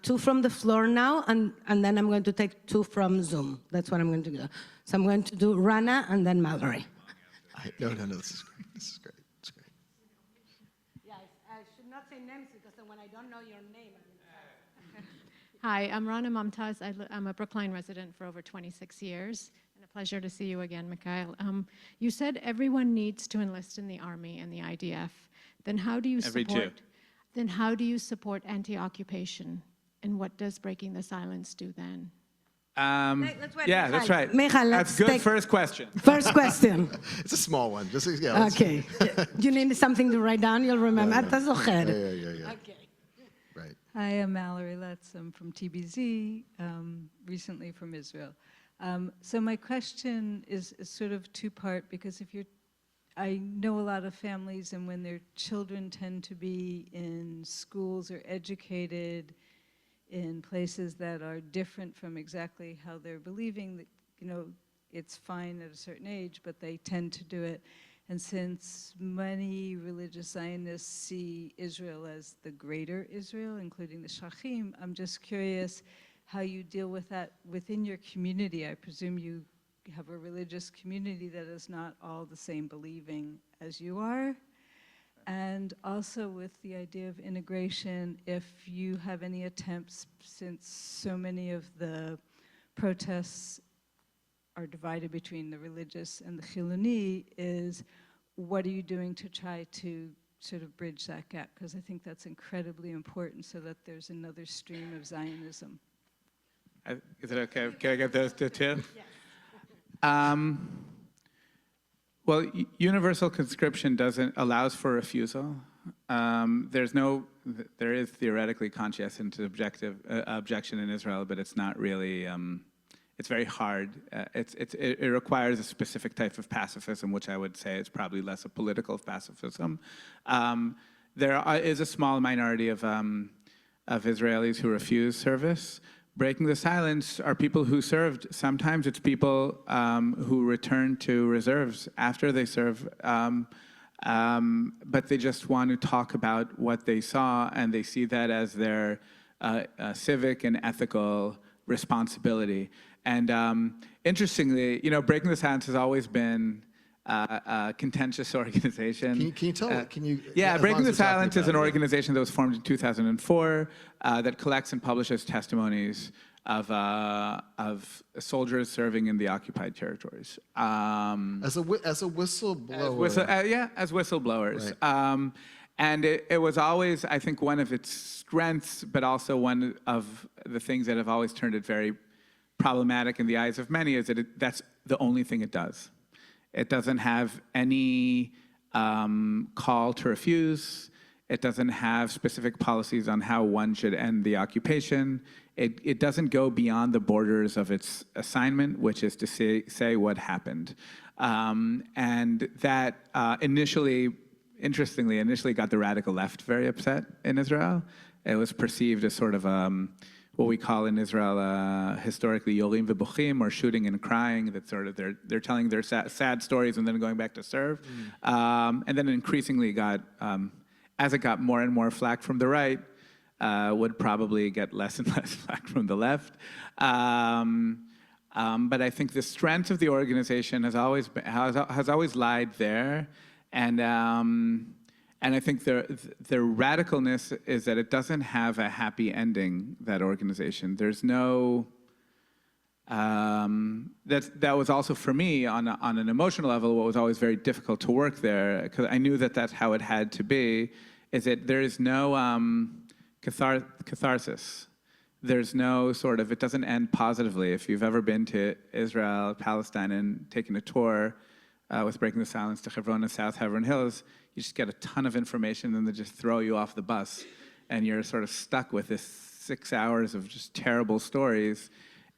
2 from the floor now, and then I'm going to take 2 from Zoom. That's what I'm going to do. So I'm going to do Rana and then Mallory. No, this is great. This is great. It's great. Yeah, I should not say names because then when I don't know your name, Hi, I'm Rana Mamtaz. I'm a Brookline resident for over 26 years. And a pleasure to see you again, Mikhael. You said everyone needs to enlist in the Army and the IDF. Then how do you Then how do you support anti-occupation? And what does breaking the silence do then? Yeah, that's right. Mikhael, that's good. First question. First question. It's a small one. Just Okay. You need something to write down? You'll remember. Yeah. Okay. Right. Hi, I'm Mallory Letts. I'm from TBZ, recently from Israel. So my question is sort of 2-part, because I know a lot of families, and when their children tend to be in schools or educated in places that are different from exactly how they're believing, that, it's fine at a certain age, but they tend to do it. And since many religious Zionists see Israel as the greater Israel, including the Shachim, I'm just curious how you deal with that within your community. I presume you have a religious community that is not all the same believing as you are. And also with the idea of integration, if you have any attempts, since so many of the protests are divided between the religious and the Chiloni, is what are you doing to try to sort of bridge that gap? Because I think that's incredibly important so that there's another stream of Zionism. Is it okay? Can I get those two too? Yes. Well, universal conscription allows for refusal. There is theoretically conscientious objection in Israel, but it's not really. It's very hard. It requires a specific type of pacifism, which I would say is probably less a political pacifism. There is a small minority of Israelis who refuse service. Breaking the silence are people who served. Sometimes it's people who return to reserves after they serve, but they just want to talk about what they saw, and they see that as their civic and ethical responsibility. And interestingly, Breaking the Silence has always been a contentious organization. Can you tell? Yeah, Breaking the Silence is an organization that was formed in 2004 that collects and publishes testimonies of soldiers serving in the occupied territories. As a whistleblower. As whistleblowers. Right. And it was always, I think, one of its strengths, but also one of the things that have always turned it very problematic in the eyes of many, is that that's the only thing it does. It doesn't have any call to refuse. It doesn't have specific policies on how one should end the occupation. It doesn't go beyond the borders of its assignment, which is to say what happened. And that initially got the radical left very upset in Israel. It was perceived as sort of what we call in Israel historically yorim v'bochim, or shooting and crying. That sort of they're telling their sad stories and then going back to serve. And then increasingly as it got more and more flack from the right, would probably get less and less flack from the left. But I think the strength of the organization has always lied there, and And I think the radicalness is that it doesn't have a happy ending, that organization. There's no, that was also for me on an emotional level what was always very difficult to work there, because I knew that that's how it had to be, is that there is no catharsis. There's no sort of, it doesn't end positively. If you've ever been to Israel, Palestine, and taken a tour with Breaking the Silence to Hebron and South Hebron Hills, you just get a ton of information and they just throw you off the bus. And you're sort of stuck with this 6 hours of just terrible stories,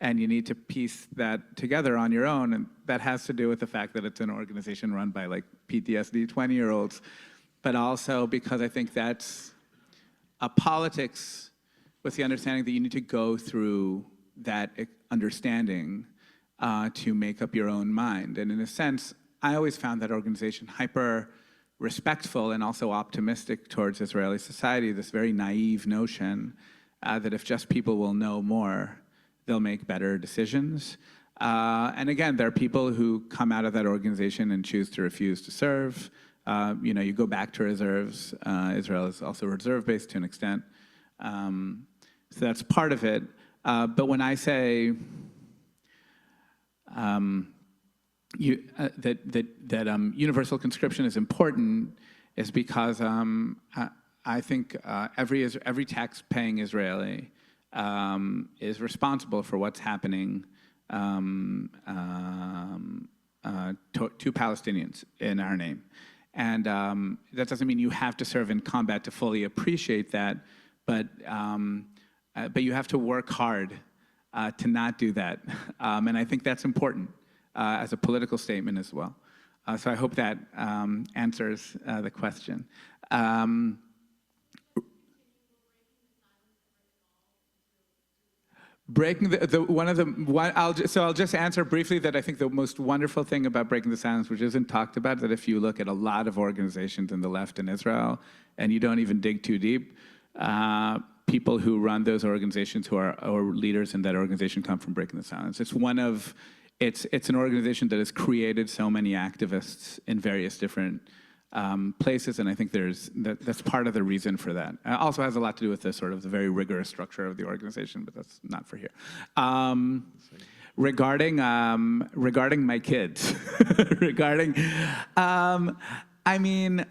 and you need to piece that together on your own. And that has to do with the fact that it's an organization run by like PTSD 20-year-olds, but also because I think that's a politics with the understanding that you need to go through that understanding to make up your own mind. And in a sense, I always found that organization hyper respectful and also optimistic towards Israeli society, this very naive notion that if just people will know more, they'll make better decisions. And again, there are people who come out of that organization and choose to refuse to serve. You know, you go back to reserves. Israel is also reserve-based to an extent. So that's part of it. But when I say that universal conscription is important, is because I think every tax-paying Israeli is responsible for what's happening to Palestinians in our name. And that doesn't mean you have to serve in combat to fully appreciate that, but you have to work hard to not do that. And I think that's important as a political statement as well. So I hope that answers the question. Breaking I'll just answer briefly that I think the most wonderful thing about Breaking the Silence, which isn't talked about, that if you look at a lot of organizations in the left in Israel, and you don't even dig too deep, people who run those organizations or leaders in that organization come from Breaking the Silence. It's an organization that has created so many activists in various different places, and I think that's part of the reason for that. It also has a lot to do with the sort of the very rigorous structure of the organization, but that's not for here. Regarding my kids, I mean,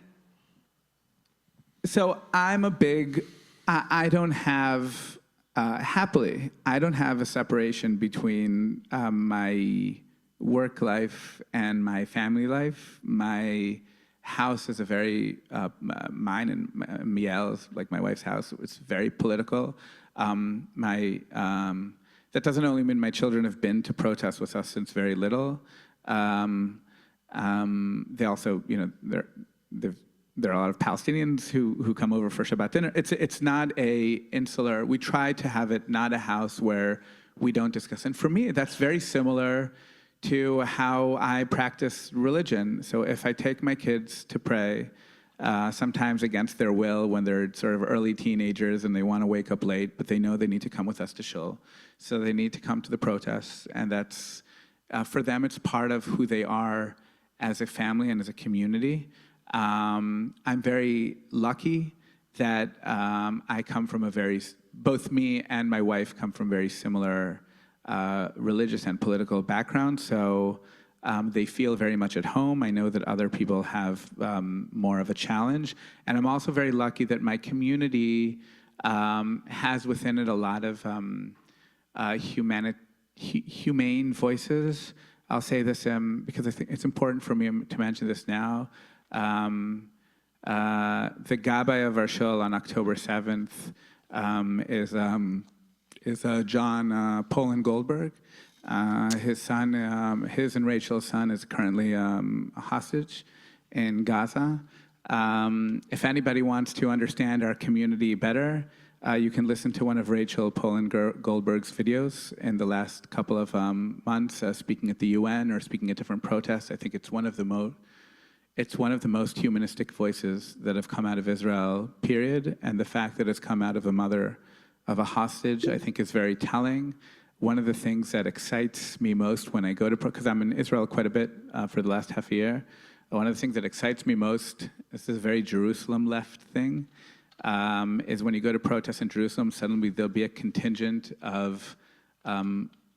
so I'm a big, I don't have, happily, I don't have a separation between my work life and my family life. My house is a very, mine and Miel's, like my wife's house, it's very political. That doesn't only mean my children have been to protests with us since very little. They also, you know, there are a lot of Palestinians who come over for Shabbat dinner. It's not a insular, we try to have it not a house where we don't discuss. And for me, that's very similar to how I practice religion. So if I take my kids to pray, sometimes against their will when they're sort of early teenagers and they want to wake up late, but they know they need to come with us to shul. So they need to come to the protests, and that's, for them, it's part of who they are as a family and as a community. I'm very lucky that I come from both me and my wife come from very similar religious and political backgrounds, so they feel very much at home. I know that other people have more of a challenge, and I'm also very lucky that my community has within it a lot of humane voices. I'll say this because I think it's important for me to mention this now. The Gabbai of our shul on October 7th is John Poland Goldberg. His son, his and Rachel's son, is currently a hostage in Gaza. If anybody wants to understand our community better, you can listen to one of Rachel Poland Goldberg's videos in the last couple of months, speaking at the UN or speaking at different protests. I think it's one of the most humanistic voices that have come out of Israel, period. And the fact that it's come out of a mother of a hostage, I think is very telling. One of the things that excites me most when I go to, because I'm in Israel quite a bit for the last half a year, one of the things that excites me most, this is a very Jerusalem left thing, is when you go to protests in Jerusalem, suddenly there'll be a contingent of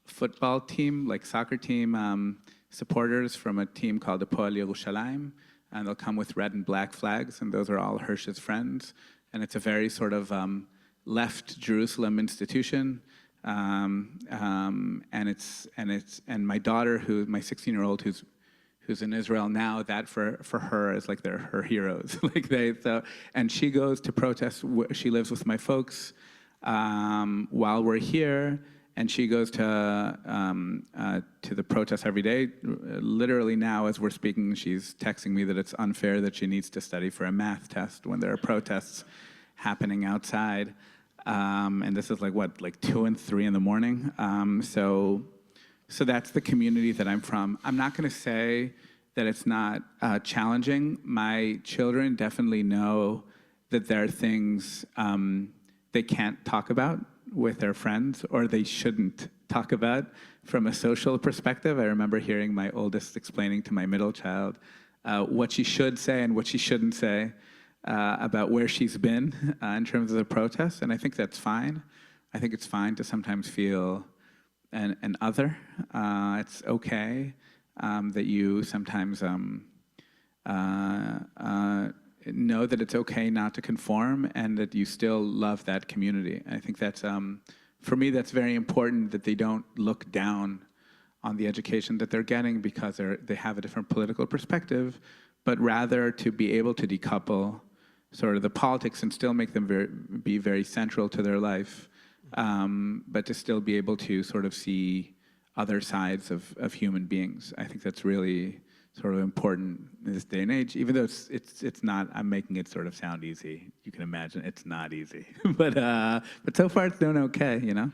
football team, like soccer team, supporters from a team called the Poal Yerushalayim, and they'll come with red and black flags, and those are all Hirsch's friends. And it's a very sort of left Jerusalem institution. And my daughter, my 16-year-old, who's in Israel now, that for her is like they're her heroes. And she goes to protest. She lives with my folks while we're here, and she goes to the protests every day. Literally now, as we're speaking, she's texting me that it's unfair that she needs to study for a math test when there are protests happening outside. And this is like 2 and 3 in the morning. So that's the community that I'm from. I'm not going to say that it's not challenging. My children definitely know that there are things they can't talk about with their friends, or they shouldn't talk about from a social perspective. I remember hearing my oldest explaining to my middle child what she should say and what she shouldn't say about where she's been in terms of the protests, and I think that's fine. I think it's fine to sometimes feel an other. It's okay that you sometimes know that it's okay not to conform and that you still love that community. I think that's, for me, that's very important, that they don't look down on the education that they're getting because they have a different political perspective, but rather to be able to decouple sort of the politics and still make them be very central to their life, but to still be able to sort of see other sides of human beings. I think that's really sort of important in this day and age, even though it's not, I'm making it sort of sound easy. You can imagine it's not easy, but so far it's doing okay, you know?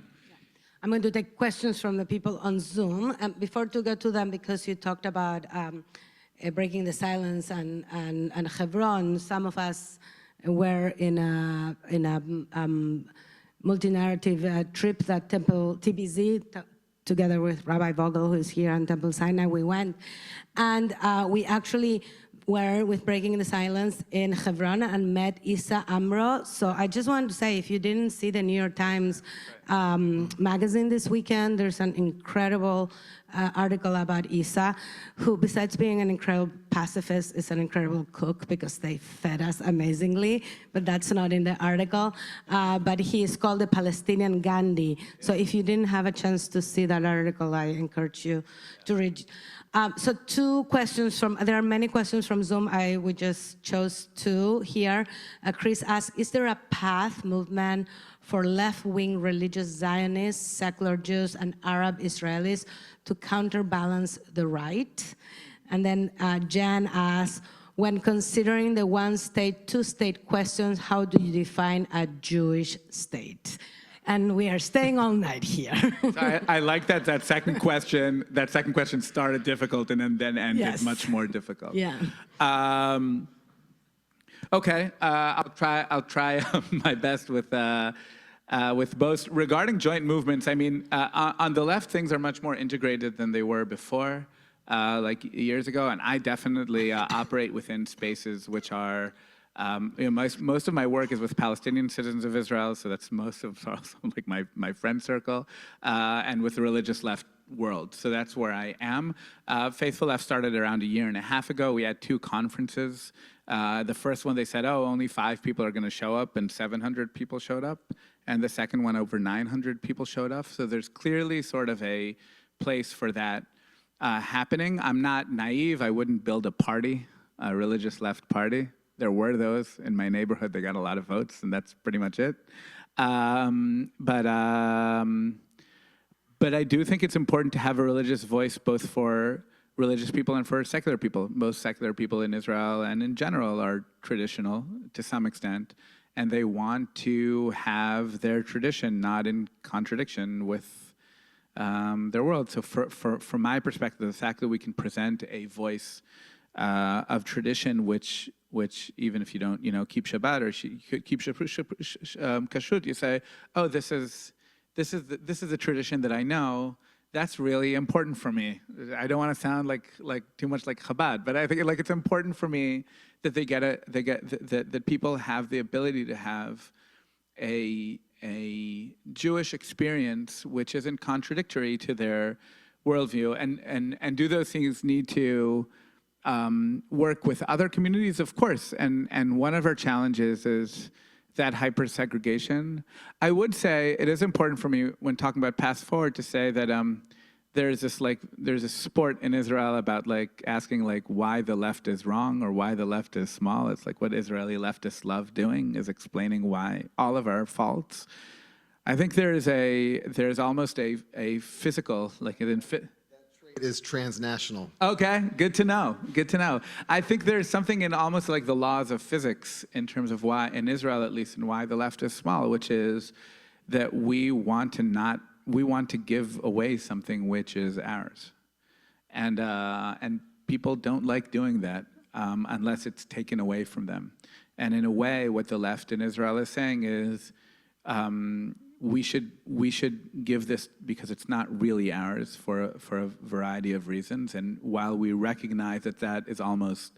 I'm going to take questions from the people on Zoom. Before to go to them, because you talked about breaking the silence and Hebron, some of us were in a multi-narrative trip that TBZ, together with Rabbi Vogel, who's here on Temple Sinai, we went. And we actually were with Breaking the Silence in Hebron and met Issa Amro. So I just wanted to say, if you didn't see the New York Times magazine this weekend, there's an incredible article about Issa, who, besides being an incredible pacifist, is an incredible cook because they fed us amazingly, but that's not in the article. But he is called the Palestinian Gandhi. So if you didn't have a chance to see that article, I encourage you to read. So 2 questions there are many questions from Zoom. We just chose 2 here. Chris asked, is there a path movement for left-wing religious Zionists, secular Jews, and Arab Israelis to counterbalance the right? And then Jan asked, when considering the one-state, two-state questions, how do you define a Jewish state? And we are staying all night here. So I like that second question. That second question started difficult and then ended much more difficult. Yeah. Okay. I'll try my best with both. Regarding joint movements, I mean, on the left, things are much more integrated than they were before, like years ago. And I definitely operate within spaces which are. Most of my work is with Palestinian citizens of Israel, so that's most of like my friend circle, and with the religious left world. So that's where I am. Faithful Left started around 1.5 years ago. We had 2 conferences. The first one, they said, oh, only 5 people are going to show up, and 700 people showed up. And the second one, over 900 people showed up. So there's clearly sort of a place for that happening. I'm not naive. I wouldn't build a party, a religious left party. There were those in my neighborhood. They got a lot of votes, and that's pretty much it. But I do think it's important to have a religious voice, both for religious people and for secular people. Most secular people in Israel and in general are traditional to some extent, and they want to have their tradition not in contradiction with their world. So from my perspective, the fact that we can present a voice of tradition which even if you don't, keep Shabbat or keep kashrut, you say, oh, this is a tradition that I know That's really important for me. I don't want to sound like too much like Chabad, but I think like it's important for me that that people have the ability to have a Jewish experience which isn't contradictory to their worldview, and do those things need to work with other communities, of course. And one of our challenges is that hyper-segregation. I would say it is important for me when talking about Path Forward to say that there's a sport in Israel about like asking like why the left is wrong or why the left is small. It's like what Israeli leftists love doing is explaining why all of our faults. I think there's almost a physical, like it is transnational. Okay, good to know. Good to know. I think there's something in almost like the laws of physics in terms of why, in Israel at least, and why the left is small, which is that we want to give away something which is ours, and people don't like doing that unless it's taken away from them. And in a way, what the left in Israel is saying is, we should give this because it's not really ours for a variety of reasons. And while we recognize that is almost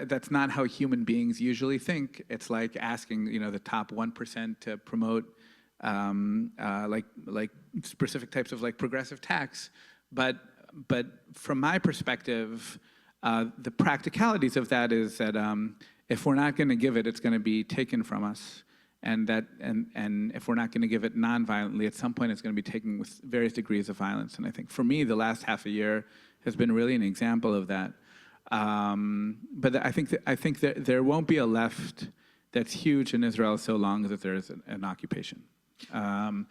that's not how human beings usually think. It's like asking the top 1% to promote like specific types of like progressive tax, but from my perspective, the practicalities of that is that if we're not going to give it, it's going to be taken from us, and if we're not going to give it non-violently, at some point it's going to be taken with various degrees of violence. And I think for me, the last half a year has been really an example of that. But I think that there won't be a left that's huge in Israel so long as there is an occupation. So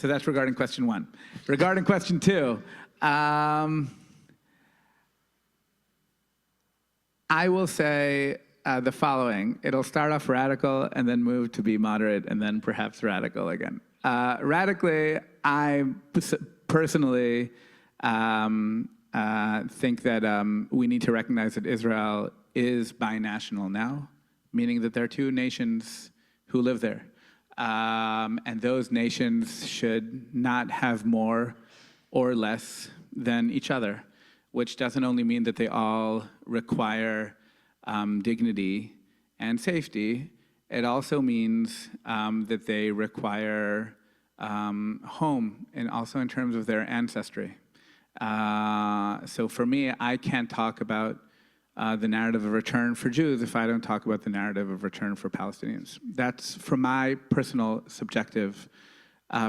that's regarding question one. Regarding question two. I will say the following. It'll start off radical and then move to be moderate and then perhaps radical again. Radically, I personally think that we need to recognize that Israel is binational now, meaning that there are two nations who live there. And those nations should not have more or less than each other, which doesn't only mean that they all require dignity and safety. It also means that they require home, and also in terms of their ancestry. So for me, I can't talk about the narrative of return for Jews if I don't talk about the narrative of return for Palestinians. That's from my personal subjective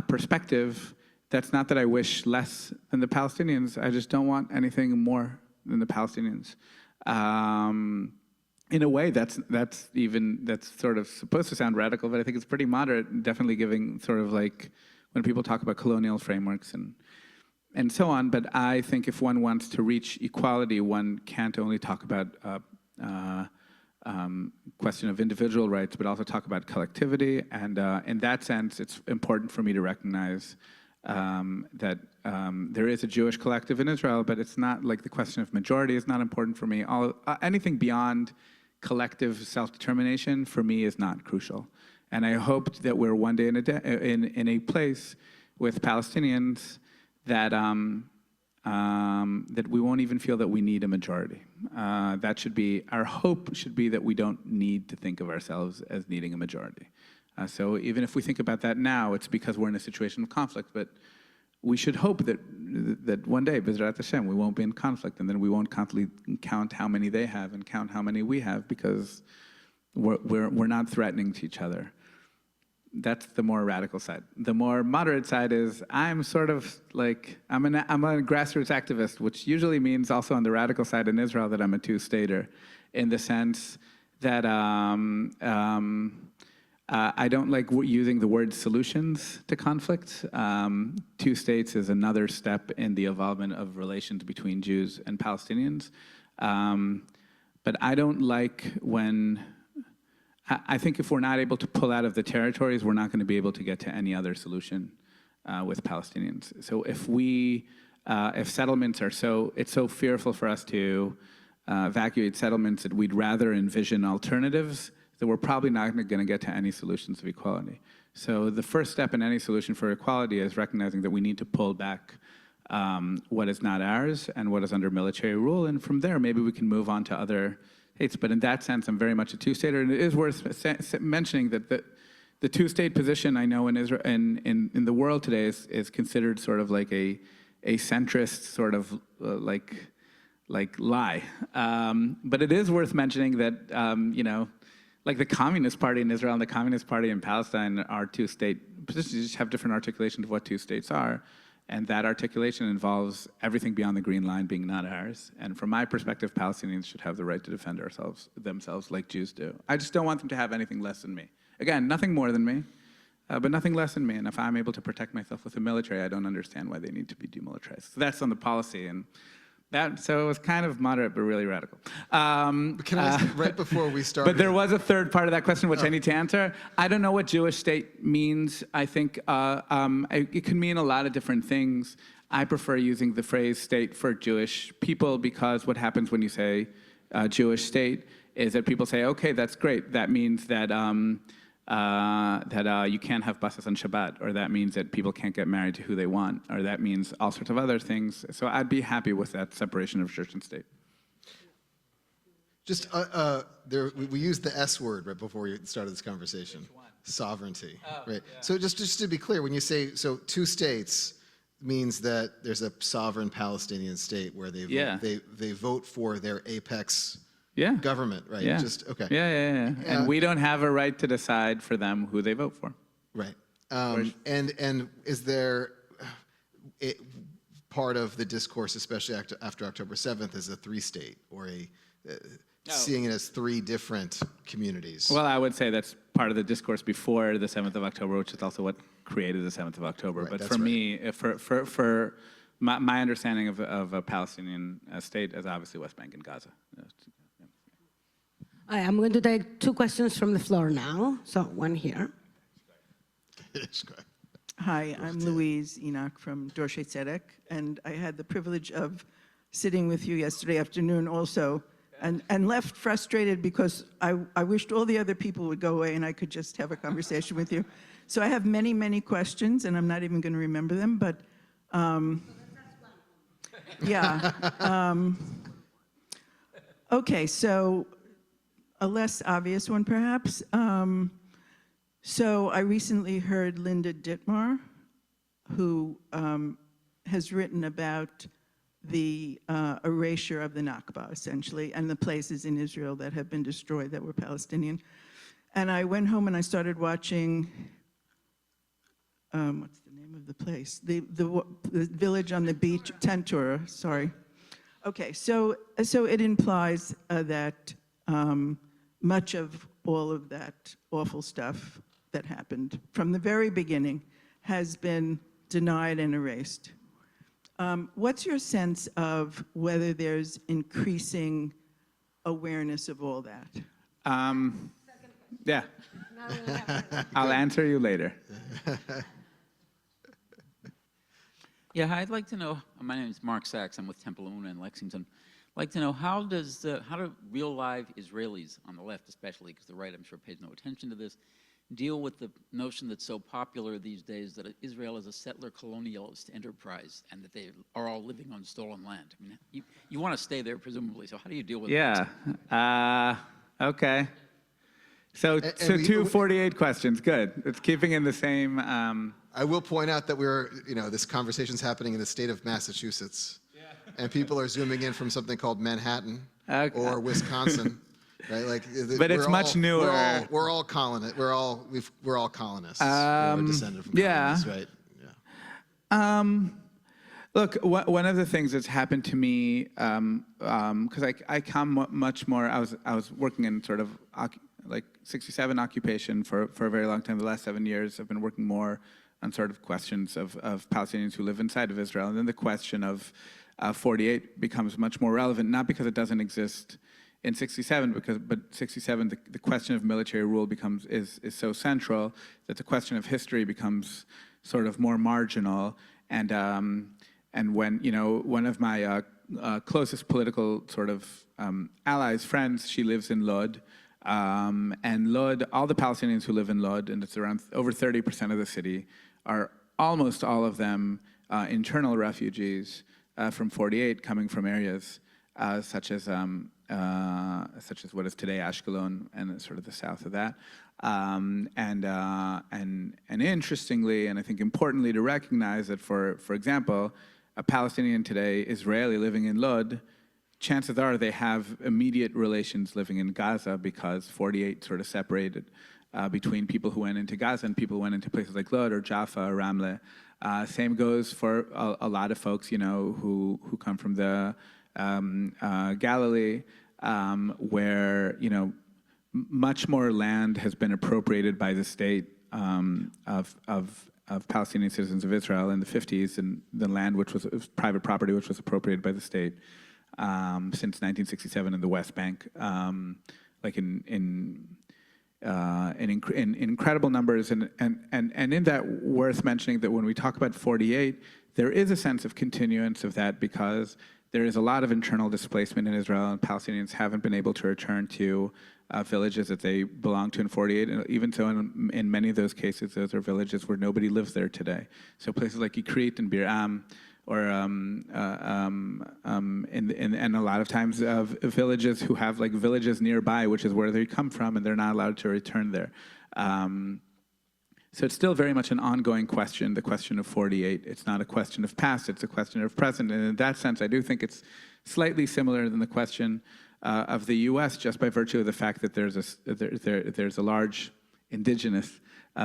perspective. That's not that I wish less than the Palestinians. I just don't want anything more than the Palestinians. In a way, that's sort of supposed to sound radical, but I think it's pretty moderate, definitely giving sort of like when people talk about colonial frameworks and so on. But I think if one wants to reach equality, one can't only talk about question of individual rights, but also talk about collectivity. And in that sense, it's important for me to recognize that there is a Jewish collective in Israel, but it's not like the question of majority is not important for me. Anything beyond collective self-determination for me is not crucial. And I hope that we're one day in a place with Palestinians that that we won't even feel that we need a majority. That should be our hope. Should be that we don't need to think of ourselves as needing a majority. So even if we think about that now, it's because we're in a situation of conflict. But we should hope that one day, B'ezrat Hashem, we won't be in conflict, and then we won't constantly count how many they have and count how many we have, because we're not threatening to each other. That's the more radical side. The more moderate side is I'm sort of like I'm a grassroots activist, which usually means also on the radical side in Israel that I'm a two-stater, in the sense that I don't like using the word solutions to conflict. Two states is another step in the evolvement of relations between Jews and Palestinians. But I don't like when, I think if we're not able to pull out of the territories, we're not going to be able to get to any other solution with Palestinians. So if settlements are it's so fearful for us to evacuate settlements that we'd rather envision alternatives, that we're probably not going to get to any solutions of equality. So the first step in any solution for equality is recognizing that we need to pull back what is not ours and what is under military rule, and from there maybe we can move on to other states. But in that sense, I'm very much a two-stater, and it is worth mentioning that the two-state position I know in Israel, in the world today is considered sort of like a centrist sort of like lie. But it is worth mentioning that like the Communist Party in Israel and the Communist Party in Palestine are two-state positions. You just have different articulations of what two states are. And that articulation involves everything beyond the green line being not ours. And from my perspective, Palestinians should have the right to defend themselves like Jews do. I just don't want them to have anything less than me. Again, nothing more than me, but nothing less than me. And if I'm able to protect myself with the military, I don't understand why they need to be demilitarized. So that's on the policy. And so it was kind of moderate, but really radical. Can I ask, right before we start? But there was a third part of that question, which I need to answer. I don't know what Jewish state means. I think it can mean a lot of different things. I prefer using the phrase state for Jewish people because what happens when you say Jewish state is that people say, okay, that's great. That means that you can't have buses on Shabbat, or that means that people can't get married to who they want, or that means all sorts of other things. So I'd be happy with that separation of church and state. Just, we used the S word right before we started this conversation. Which one? Sovereignty, right? Yeah. So just to be clear, when you say, so two states means that there's a sovereign Palestinian state where they vote for their apex government, right? Yeah. Just, okay. Yeah. And we don't have a right to decide for them who they vote for. Right. And is there part of the discourse, especially after October 7th, is a three-state or seeing it as three different communities? Well, I would say that's part of the discourse before the 7th of October, which is also what created the 7th of October. Right, but for me, for my understanding of a Palestinian state is obviously West Bank and Gaza. I'm going to take two questions from the floor now. So one here. Hi, I'm Louise Enoch from Dorsey Tzedek, and I had the privilege of sitting with you yesterday afternoon also, and left frustrated because I wished all the other people would go away and I could just have a conversation with you. So I have many, many questions, and I'm not even going to remember them, but yeah. Okay, so a less obvious one, perhaps. So I recently heard Linda Dittmar, who has written about the erasure of the Nakba, essentially, and the places in Israel that have been destroyed that were Palestinian. And I went home and I started watching, what's the name of the place? The village on the beach, Tentura, sorry. Okay, so it implies that much of all of that awful stuff that happened from the very beginning has been denied and erased. What's your sense of whether there's increasing awareness of all that? Yeah. I'll answer you later. Yeah, I'd like to know, my name is Mark Sachs, I'm with Temple Una in Lexington. I'd like to know how do real live Israelis on the left, especially, because the right I'm sure pays no attention to this, deal with the notion that's so popular these days that Israel is a settler colonialist enterprise and that they are all living on stolen land. I mean, you want to stay there, presumably, so how do you deal with that? Yeah, okay. So 248 questions, good. It's keeping in the same... I will point out that this conversation's happening in the state of Massachusetts, and people are zooming in from something called Manhattan or Wisconsin, right? Like, but it's much newer. We're all colonists. We're all colonists. We're descended from colonists, right? Yeah. Look, one of the things that's happened to me, because I come much more. I was working in sort of like 67 occupation for a very long time. The last 7 years, I've been working more on sort of questions of Palestinians who live inside of Israel. And then the question of 48 becomes much more relevant, not because it doesn't exist in 67, but 67, the question of military rule is so central that the question of history becomes sort of more marginal. And when, one of my closest political sort of allies, friends, she lives in Lod, And Lod, all the Palestinians who live in Lod, and it's around over 30% of the city, are almost all of them internal refugees from 48, coming from areas such as what is today Ashkelon and sort of the south of that. And interestingly, and I think importantly to recognize that, for example, a Palestinian today, Israeli living in Lod, chances are they have immediate relations living in Gaza, because 48 sort of separated between people who went into Gaza and people who went into places like Lod or Jaffa or Ramleh. Same goes for a lot of folks, who come from the Galilee, where, much more land has been appropriated by the state of Palestinian citizens of Israel in the 50s, and the land which was private property, which was appropriated by the state since 1967 in the West Bank, like in incredible numbers. And in that, worth mentioning that when we talk about 48, there is a sense of continuance of that, because there is a lot of internal displacement in Israel, and Palestinians haven't been able to return to villages that they belong to in 48. And even so, in many of those cases, those are villages where nobody lives there today. So places like Ikrit and Bir Am, or and a lot of times villages who have like villages nearby, which is where they come from, and they're not allowed to return there. So it's still very much an ongoing question, the question of 48. It's not a question of past, it's a question of present. And in that sense, I do think it's slightly similar than the question of the US, just by virtue of the fact that there's a large indigenous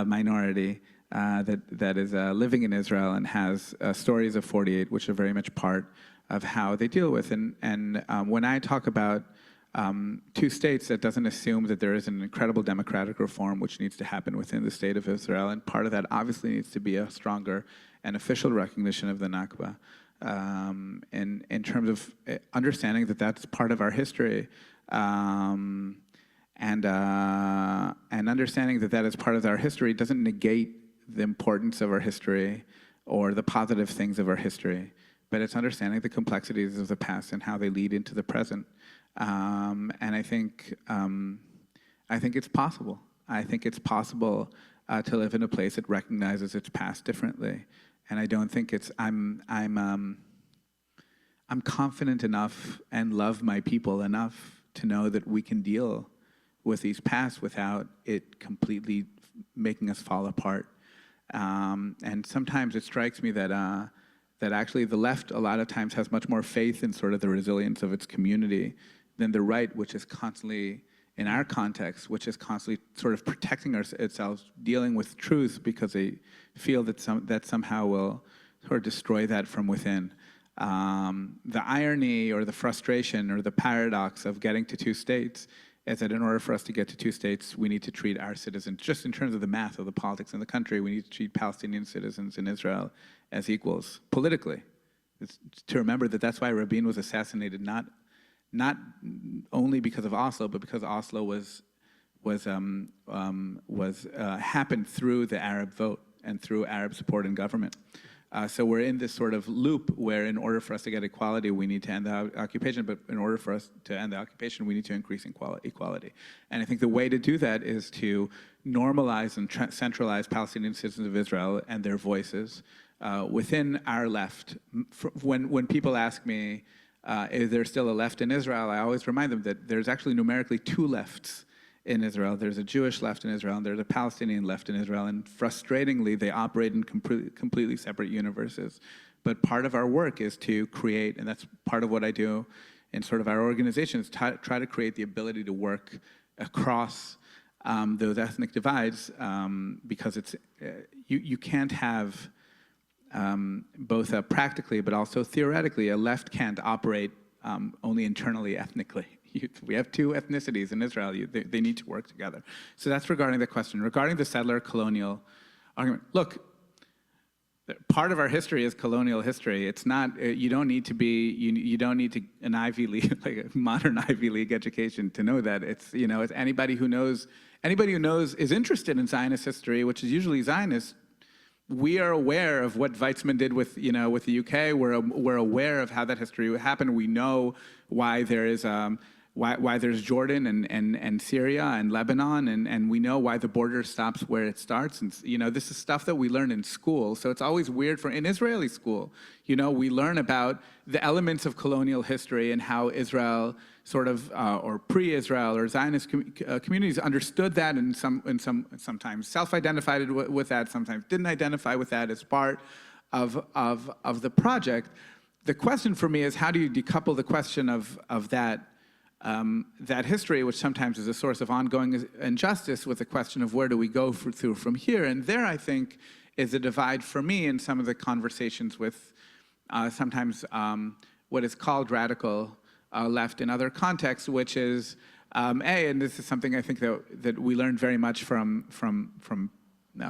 minority that is living in Israel and has stories of 48, which are very much part of how they deal with. And when I talk about two states, that doesn't assume that there is an incredible democratic reform which needs to happen within the state of Israel. And part of that obviously needs to be a stronger and official recognition of the Nakba. In terms of understanding that that's part of our history, and understanding that that is part of our history doesn't negate the importance of our history or the positive things of our history, but it's understanding the complexities of the past and how they lead into the present. And I think it's possible. I think it's possible to live in a place that recognizes its past differently. And I don't think it's, I'm confident enough and love my people enough to know that we can deal with these pasts without it completely making us fall apart. And sometimes it strikes me that actually the left a lot of times has much more faith in sort of the resilience of its community than the right, which is constantly, in our context, which is constantly sort of protecting itself, dealing with truth, because they feel that somehow will sort of destroy that from within. The irony or the frustration or the paradox of getting to two states is that in order for us to get to two states, we need to treat our citizens, just in terms of the math of the politics in the country, we need to treat Palestinian citizens in Israel as equals politically. It's to remember that that's why Rabin was assassinated, not only because of Oslo, but because Oslo happened through the Arab vote and through Arab support in government. So we're in this sort of loop where in order for us to get equality, we need to end the occupation, but in order for us to end the occupation, we need to increase equality. And I think the way to do that is to normalize and centralize Palestinian citizens of Israel and their voices within our left. When people ask me, is there still a left in Israel, I always remind them that there's actually numerically two lefts in Israel. There's a Jewish left in Israel, and there's a Palestinian left in Israel, and frustratingly, they operate in completely separate universes. But part of our work is to create, and that's part of what I do in sort of our organization, is try to create the ability to work across those ethnic divides, because it's you can't have both practically but also theoretically, a left can't operate only internally ethnically. We have two ethnicities in Israel. They need to work together. So that's regarding the question. Regarding the settler-colonial argument, look, part of our history is colonial history. It's not, you don't need to be, you don't need to an Ivy League, like a modern Ivy League education to know that. It's, it's anybody who knows, is interested in Zionist history, which is usually Zionist. We are aware of what Weizmann did with, with the UK. We're aware of how that history happened. We know why there is, why there's Jordan and Syria and Lebanon, and we know why the border stops where it starts. And this is stuff that we learn in school. So it's always weird in Israeli school. We learn about the elements of colonial history and how Israel sort of, or pre-Israel or Zionist communities understood that, and sometimes self-identified with that, sometimes didn't identify with that as part of the project. The question for me is, how do you decouple the question of that history, which sometimes is a source of ongoing injustice, with the question of where do we go through from here? And there, I think, is a divide for me in some of the conversations with sometimes what is called radical left in other contexts, which is, and this is something I think that we learned very much from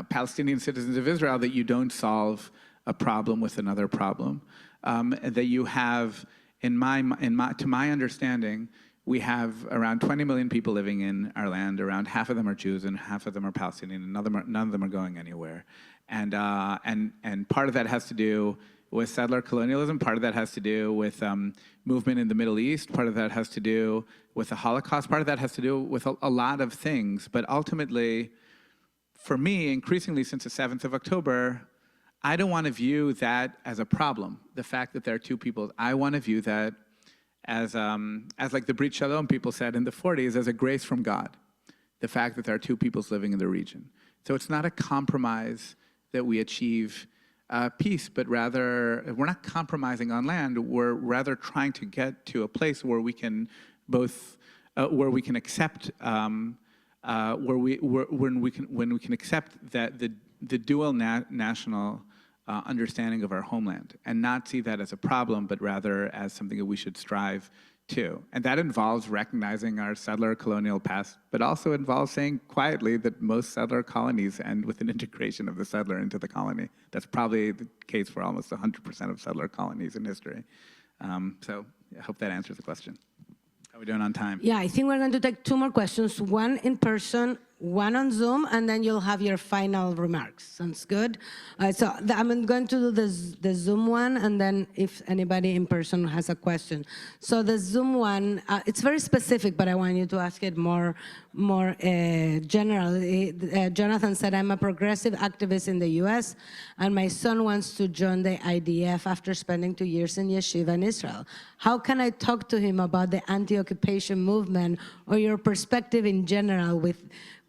Palestinian citizens of Israel, that you don't solve a problem with another problem. That you have, to my understanding, we have around 20 million people living in our land. Around half of them are Jews and half of them are Palestinian, and none of them are going anywhere. And part of that has to do with settler colonialism. Part of that has to do with movement in the Middle East. Part of that has to do with the Holocaust. Part of that has to do with a lot of things. But ultimately, for me, increasingly since the 7th of October, I don't want to view that as a problem, the fact that there are two peoples. I want to view that as like the Brit Shalom people said in the 40s, as a grace from God, the fact that there are two peoples living in the region. So it's not a compromise that we achieve peace, but rather, we're not compromising on land. We're rather trying to get to a place where we can both, where we can accept, when we can accept that the dual national understanding of our homeland, and not see that as a problem, but rather as something that we should strive to. And that involves recognizing our settler colonial past, but also involves saying quietly that most settler colonies end with an integration of the settler into the colony. That's probably the case for almost 100% of settler colonies in history. So I hope that answers the question. How are we doing on time? Yeah, I think we're going to take 2 more questions, one in person, one on Zoom, and then you'll have your final remarks. Sounds good? So I'm going to do the Zoom one, and then if anybody in person has a question. So the Zoom one, it's very specific, but I want you to ask it more general. Jonathan said, I'm a progressive activist in the US, and my son wants to join the IDF after spending 2 years in yeshiva in Israel. How can I talk to him about the anti-occupation movement or your perspective in general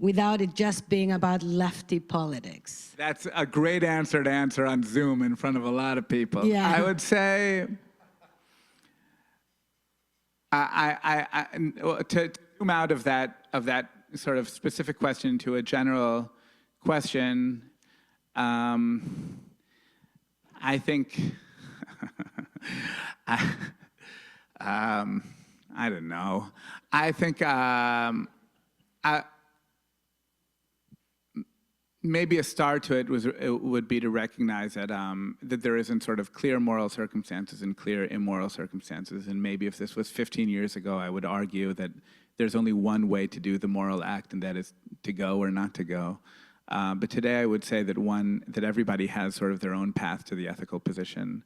without it just being about lefty politics? That's a great answer to answer on Zoom in front of a lot of people. Yeah. I would say, to zoom out of that sort of specific question to a general question, I think, I don't know. I think maybe a start to it would be to recognize that that there isn't sort of clear moral circumstances and clear immoral circumstances. And maybe if this was 15 years ago, I would argue that there's only one way to do the moral act, and that is to go or not to go. But today I would say that everybody has sort of their own path to the ethical position.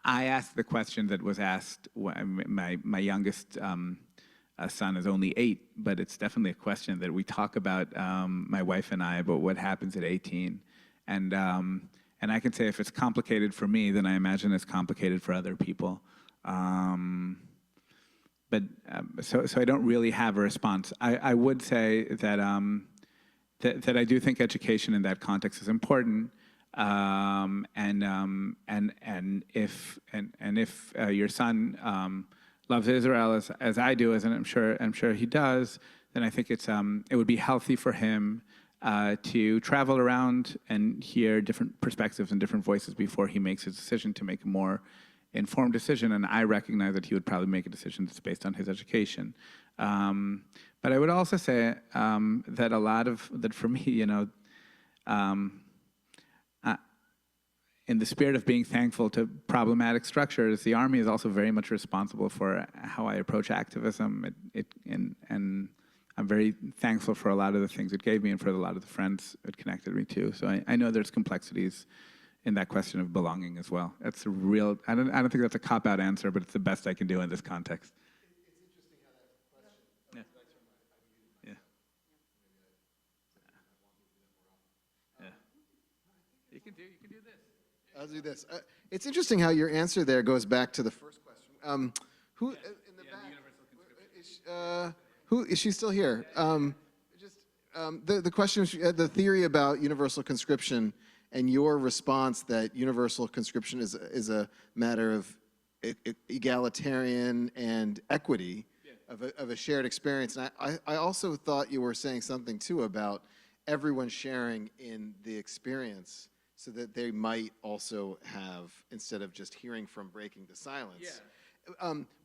I asked the question that was asked. My youngest son is only 8, but it's definitely a question that we talk about, my wife and I, about what happens at 18. And I can say if it's complicated for me, then I imagine it's complicated for other people. So I don't really have a response. I would say that that I do think education in that context is important. And if your son loves Israel as I do, and I'm sure he does, then I think it would be healthy for him to travel around and hear different perspectives and different voices before he makes his decision, to make a more informed decision. And I recognize that he would probably make a decision that's based on his education. But I would also say that for me, in the spirit of being thankful to problematic structures, the Army is also very much responsible for how I approach activism. And I'm very thankful for a lot of the things it gave me and for a lot of the friends it connected me to. So I know there's complexities in that question of belonging as well. That's a real, I don't think that's a cop-out answer, but it's the best I can do in this context. Yeah. Yeah. Yeah. You can do this. I'll do this. It's interesting how your answer there goes back to the first question. Who in the back? Who is she still here? The question, the theory about universal conscription, and your response that universal conscription is a matter of egalitarian and equity, of a shared experience. And I also thought you were saying something too about everyone sharing in the experience, so that they might also have, instead of just hearing from breaking the silence. Yeah.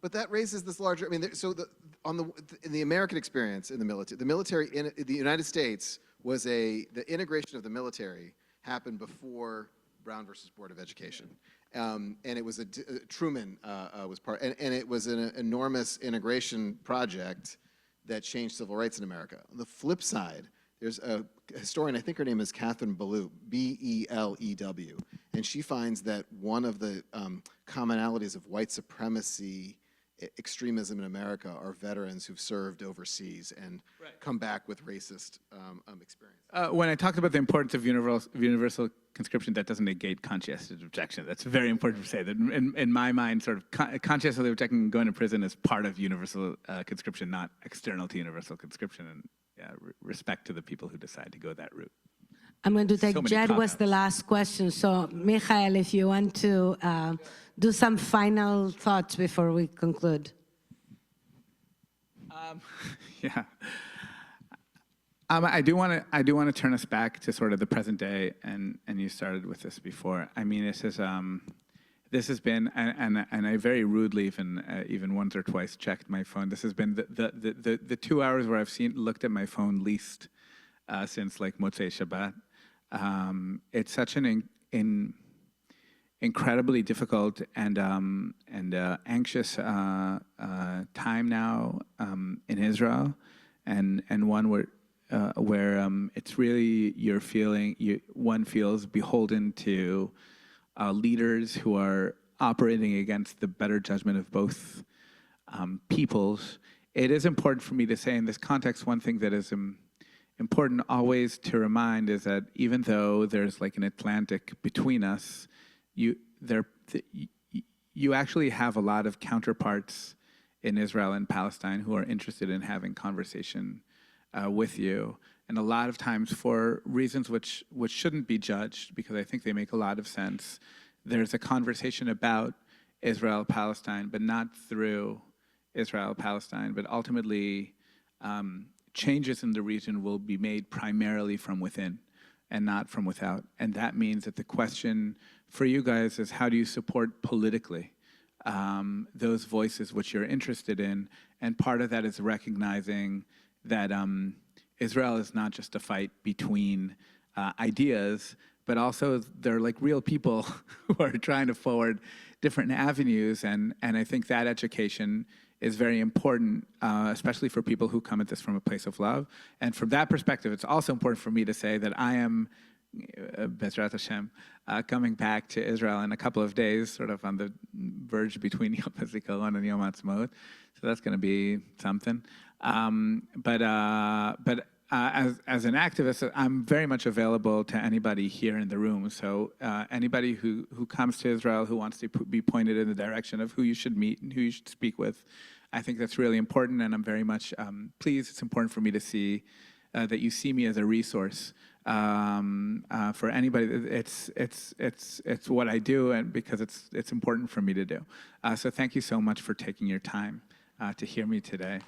But that raises this larger, I mean, in the American experience in the military in the United States was the integration of the military happened before Brown versus Board of Education. And it was Truman was part, and it was an enormous integration project that changed civil rights in America. On the flip side, there's a historian, I think her name is Catherine Belew, B-E-L-E-W, and she finds that one of the commonalities of white supremacy extremism in America are veterans who've served overseas and come back with racist experience. When I talked about the importance of universal conscription, that doesn't negate conscientious objection. That's very important to say. That in my mind, sort of conscientious objection going to prison is part of universal conscription, not external to universal conscription. And respect to the people who decide to go that route. I'm going to take Jed was the last question. So Mikhael, if you want to do some final thoughts before we conclude. Yeah. I do want to turn us back to sort of the present day, and you started with this before. I mean, this has been, and I very rudely even once or twice checked my phone. This has been the 2 hours where I've looked at my phone least since like Motzei Shabbat. It's such an incredibly difficult and anxious time now in Israel, and one where it's really one feels beholden to leaders who are operating against the better judgment of both peoples. It is important for me to say in this context, one thing that is important always to remind is that even though there's like an Atlantic between us, you actually have a lot of counterparts in Israel and Palestine who are interested in having conversation with you. And a lot of times for reasons which shouldn't be judged, because I think they make a lot of sense, there's a conversation about Israel-Palestine, but not through Israel-Palestine, but ultimately changes in the region will be made primarily from within and not from without. And that means that the question for you guys is, how do you support politically those voices which you're interested in? And part of that is recognizing that Israel is not just a fight between ideas, but also they're like real people who are trying to forward different avenues. And I think that education is very important, especially for people who come at this from a place of love. And from that perspective, it's also important for me to say that I am, Bezrat Hashem, coming back to Israel in a couple of days, sort of on the verge between Yom HaZikaron and Yom HaAtzmaut. So that's going to be something. But as an activist, I'm very much available to anybody here in the room. So anybody who comes to Israel who wants to be pointed in the direction of who you should meet and who you should speak with, I think that's really important. And I'm very much pleased. It's important for me to see that you see me as a resource for anybody. It's what I do, and because it's important for me to do. So thank you so much for taking your time to hear me today.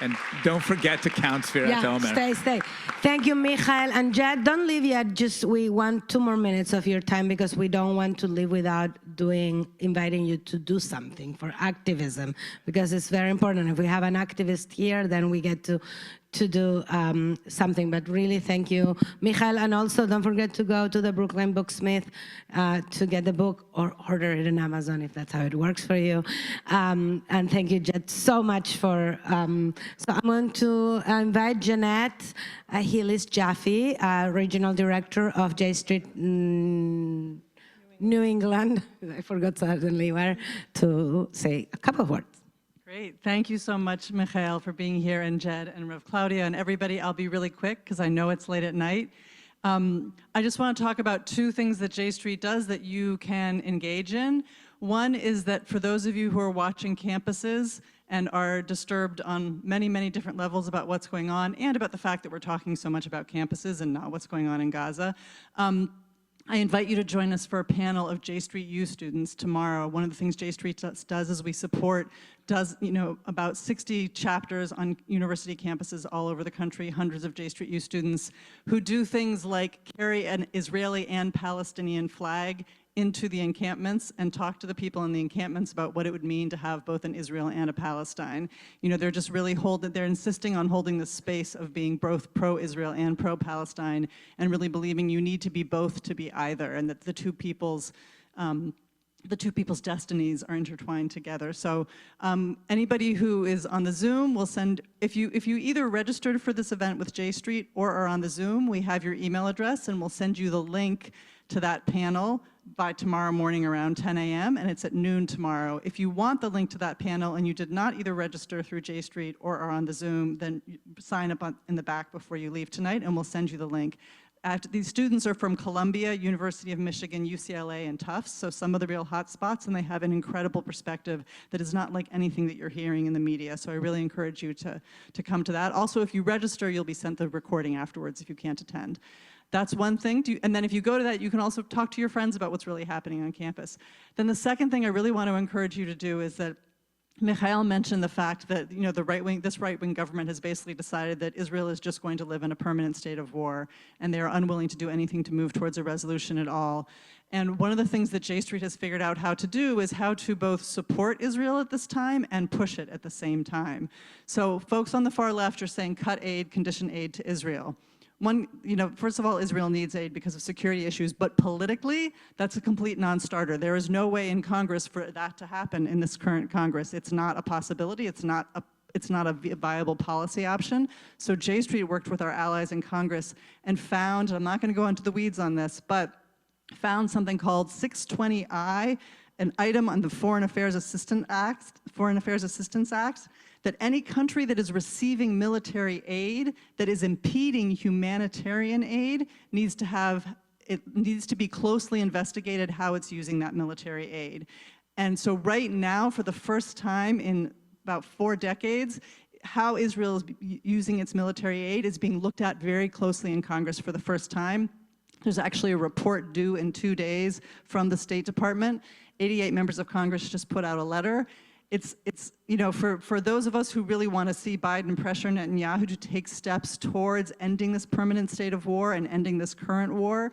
And don't forget to count Sfirat Omer. Stay. Thank you, Mikhael. And Jed, don't leave yet. We want 2 more minutes of your time, because we don't want to leave without inviting you to do something for activism, because it's very important. If we have an activist here, then we get to do something. But really, thank you, Mikhael. And also, don't forget to go to the Brooklyn Booksmith to get the book, or order it on Amazon if that's how it works for you. And thank you, Jed, so much for. So I'm going to invite Jeanette Hillis Jaffe, Regional Director of J Street New England, I forgot suddenly where, to say a couple of words. Great. Thank you so much, Mikhael, for being here, and Jed and Rev. Claudia and everybody. I'll be really quick because I know it's late at night. I just want to talk about two things that J Street does that you can engage in. One is that for those of you who are watching campuses and are disturbed on many, many different levels about what's going on, and about the fact that we're talking so much about campuses and not what's going on in Gaza, I invite you to join us for a panel of J Street U students tomorrow. One of the things J Street does is we support about 60 chapters on university campuses all over the country, hundreds of J Street U students who do things like carry an Israeli and Palestinian flag into the encampments and talk to the people in the encampments about what it would mean to have both an Israel and a Palestine. You know, they're just really they're insisting on holding the space of being both pro-Israel and pro-Palestine, and really believing you need to be both to be either, and that the two people's destinies are intertwined together. So anybody who is on the Zoom will send, if you either registered for this event with J Street or are on the Zoom, we have your email address, and we'll send you the link to that panel by tomorrow morning around 10 a.m., and it's at noon tomorrow. If you want the link to that panel and you did not either register through J Street or are on the Zoom, then sign up in the back before you leave tonight, and we'll send you the link. These students are from Columbia, University of Michigan, UCLA, and Tufts, so some of the real hot spots, and they have an incredible perspective that is not like anything that you're hearing in the media, so I really encourage you to come to that. Also, if you register, you'll be sent the recording afterwards if you can't attend. That's one thing, and then if you go to that, you can also talk to your friends about what's really happening on campus. Then the second thing I really want to encourage you to do is that Mikhael mentioned the fact that, you know, this right-wing government has basically decided that Israel is just going to live in a permanent state of war, and they are unwilling to do anything to move towards a resolution at all. And one of the things that J Street has figured out how to do is how to both support Israel at this time and push it at the same time. So folks on the far left are saying cut aid, condition aid to Israel. One, you know, first of all, Israel needs aid because of security issues, but politically, that's a complete non-starter. There is no way in Congress for that to happen in this current Congress. It's not a possibility. It's not a viable policy option. So J Street worked with our allies in Congress and found, I'm not going to go into the weeds on this, but found something called 620I, an item on the Foreign Affairs Assistance Act, that any country that is receiving military aid that is impeding humanitarian aid needs to be closely investigated how it's using that military aid. And so right now, for the first time in about 4 decades, how Israel is using its military aid is being looked at very closely in Congress for the first time. There's actually a report due in 2 days from the State Department. 88 members of Congress just put out a letter. It's you know, for those of us who really want to see Biden pressure Netanyahu to take steps towards ending this permanent state of war and ending this current war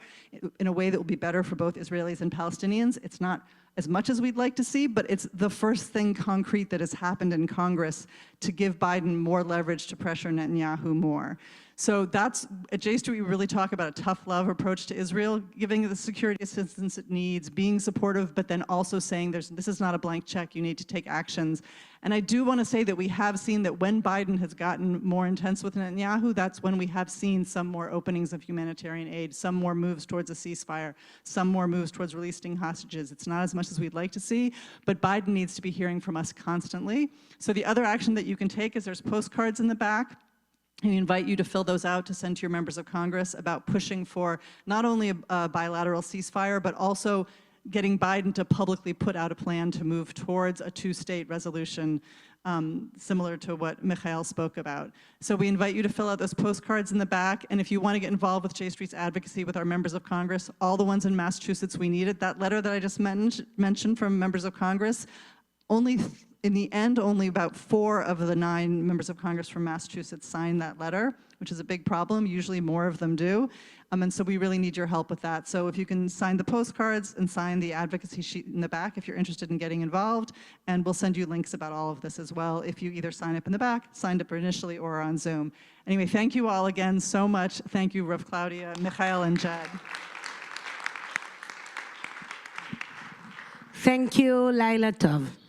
in a way that will be better for both Israelis and Palestinians, it's not as much as we'd like to see, but it's the first thing concrete that has happened in Congress to give Biden more leverage to pressure Netanyahu more. So that's, at J Street, we really talk about a tough love approach to Israel, giving the security assistance it needs, being supportive, but then also saying this is not a blank check, you need to take actions. And I do want to say that we have seen that when Biden has gotten more intense with Netanyahu, that's when we have seen some more openings of humanitarian aid, some more moves towards a ceasefire, some more moves towards releasing hostages. It's not as much as we'd like to see, but Biden needs to be hearing from us constantly. So the other action that you can take is there's postcards in the back. We invite you to fill those out to send to your members of Congress about pushing for not only a bilateral ceasefire, but also getting Biden to publicly put out a plan to move towards a 2-state resolution, similar to what Mikhael spoke about. So we invite you to fill out those postcards in the back, and if you want to get involved with J Street's advocacy with our members of Congress, all the ones in Massachusetts, we need it. That letter that I just mentioned from members of Congress, only In the end, only about 4 of the 9 members of Congress from Massachusetts signed that letter, which is a big problem. Usually more of them do. And so we really need your help with that. So if you can sign the postcards and sign the advocacy sheet in the back if you're interested in getting involved, and we'll send you links about all of this as well if you either sign up in the back, signed up initially, or on Zoom. Anyway, thank you all again so much. Thank you, Rav Claudia, Mikhael, and Jed. Thank you, Laila Tov.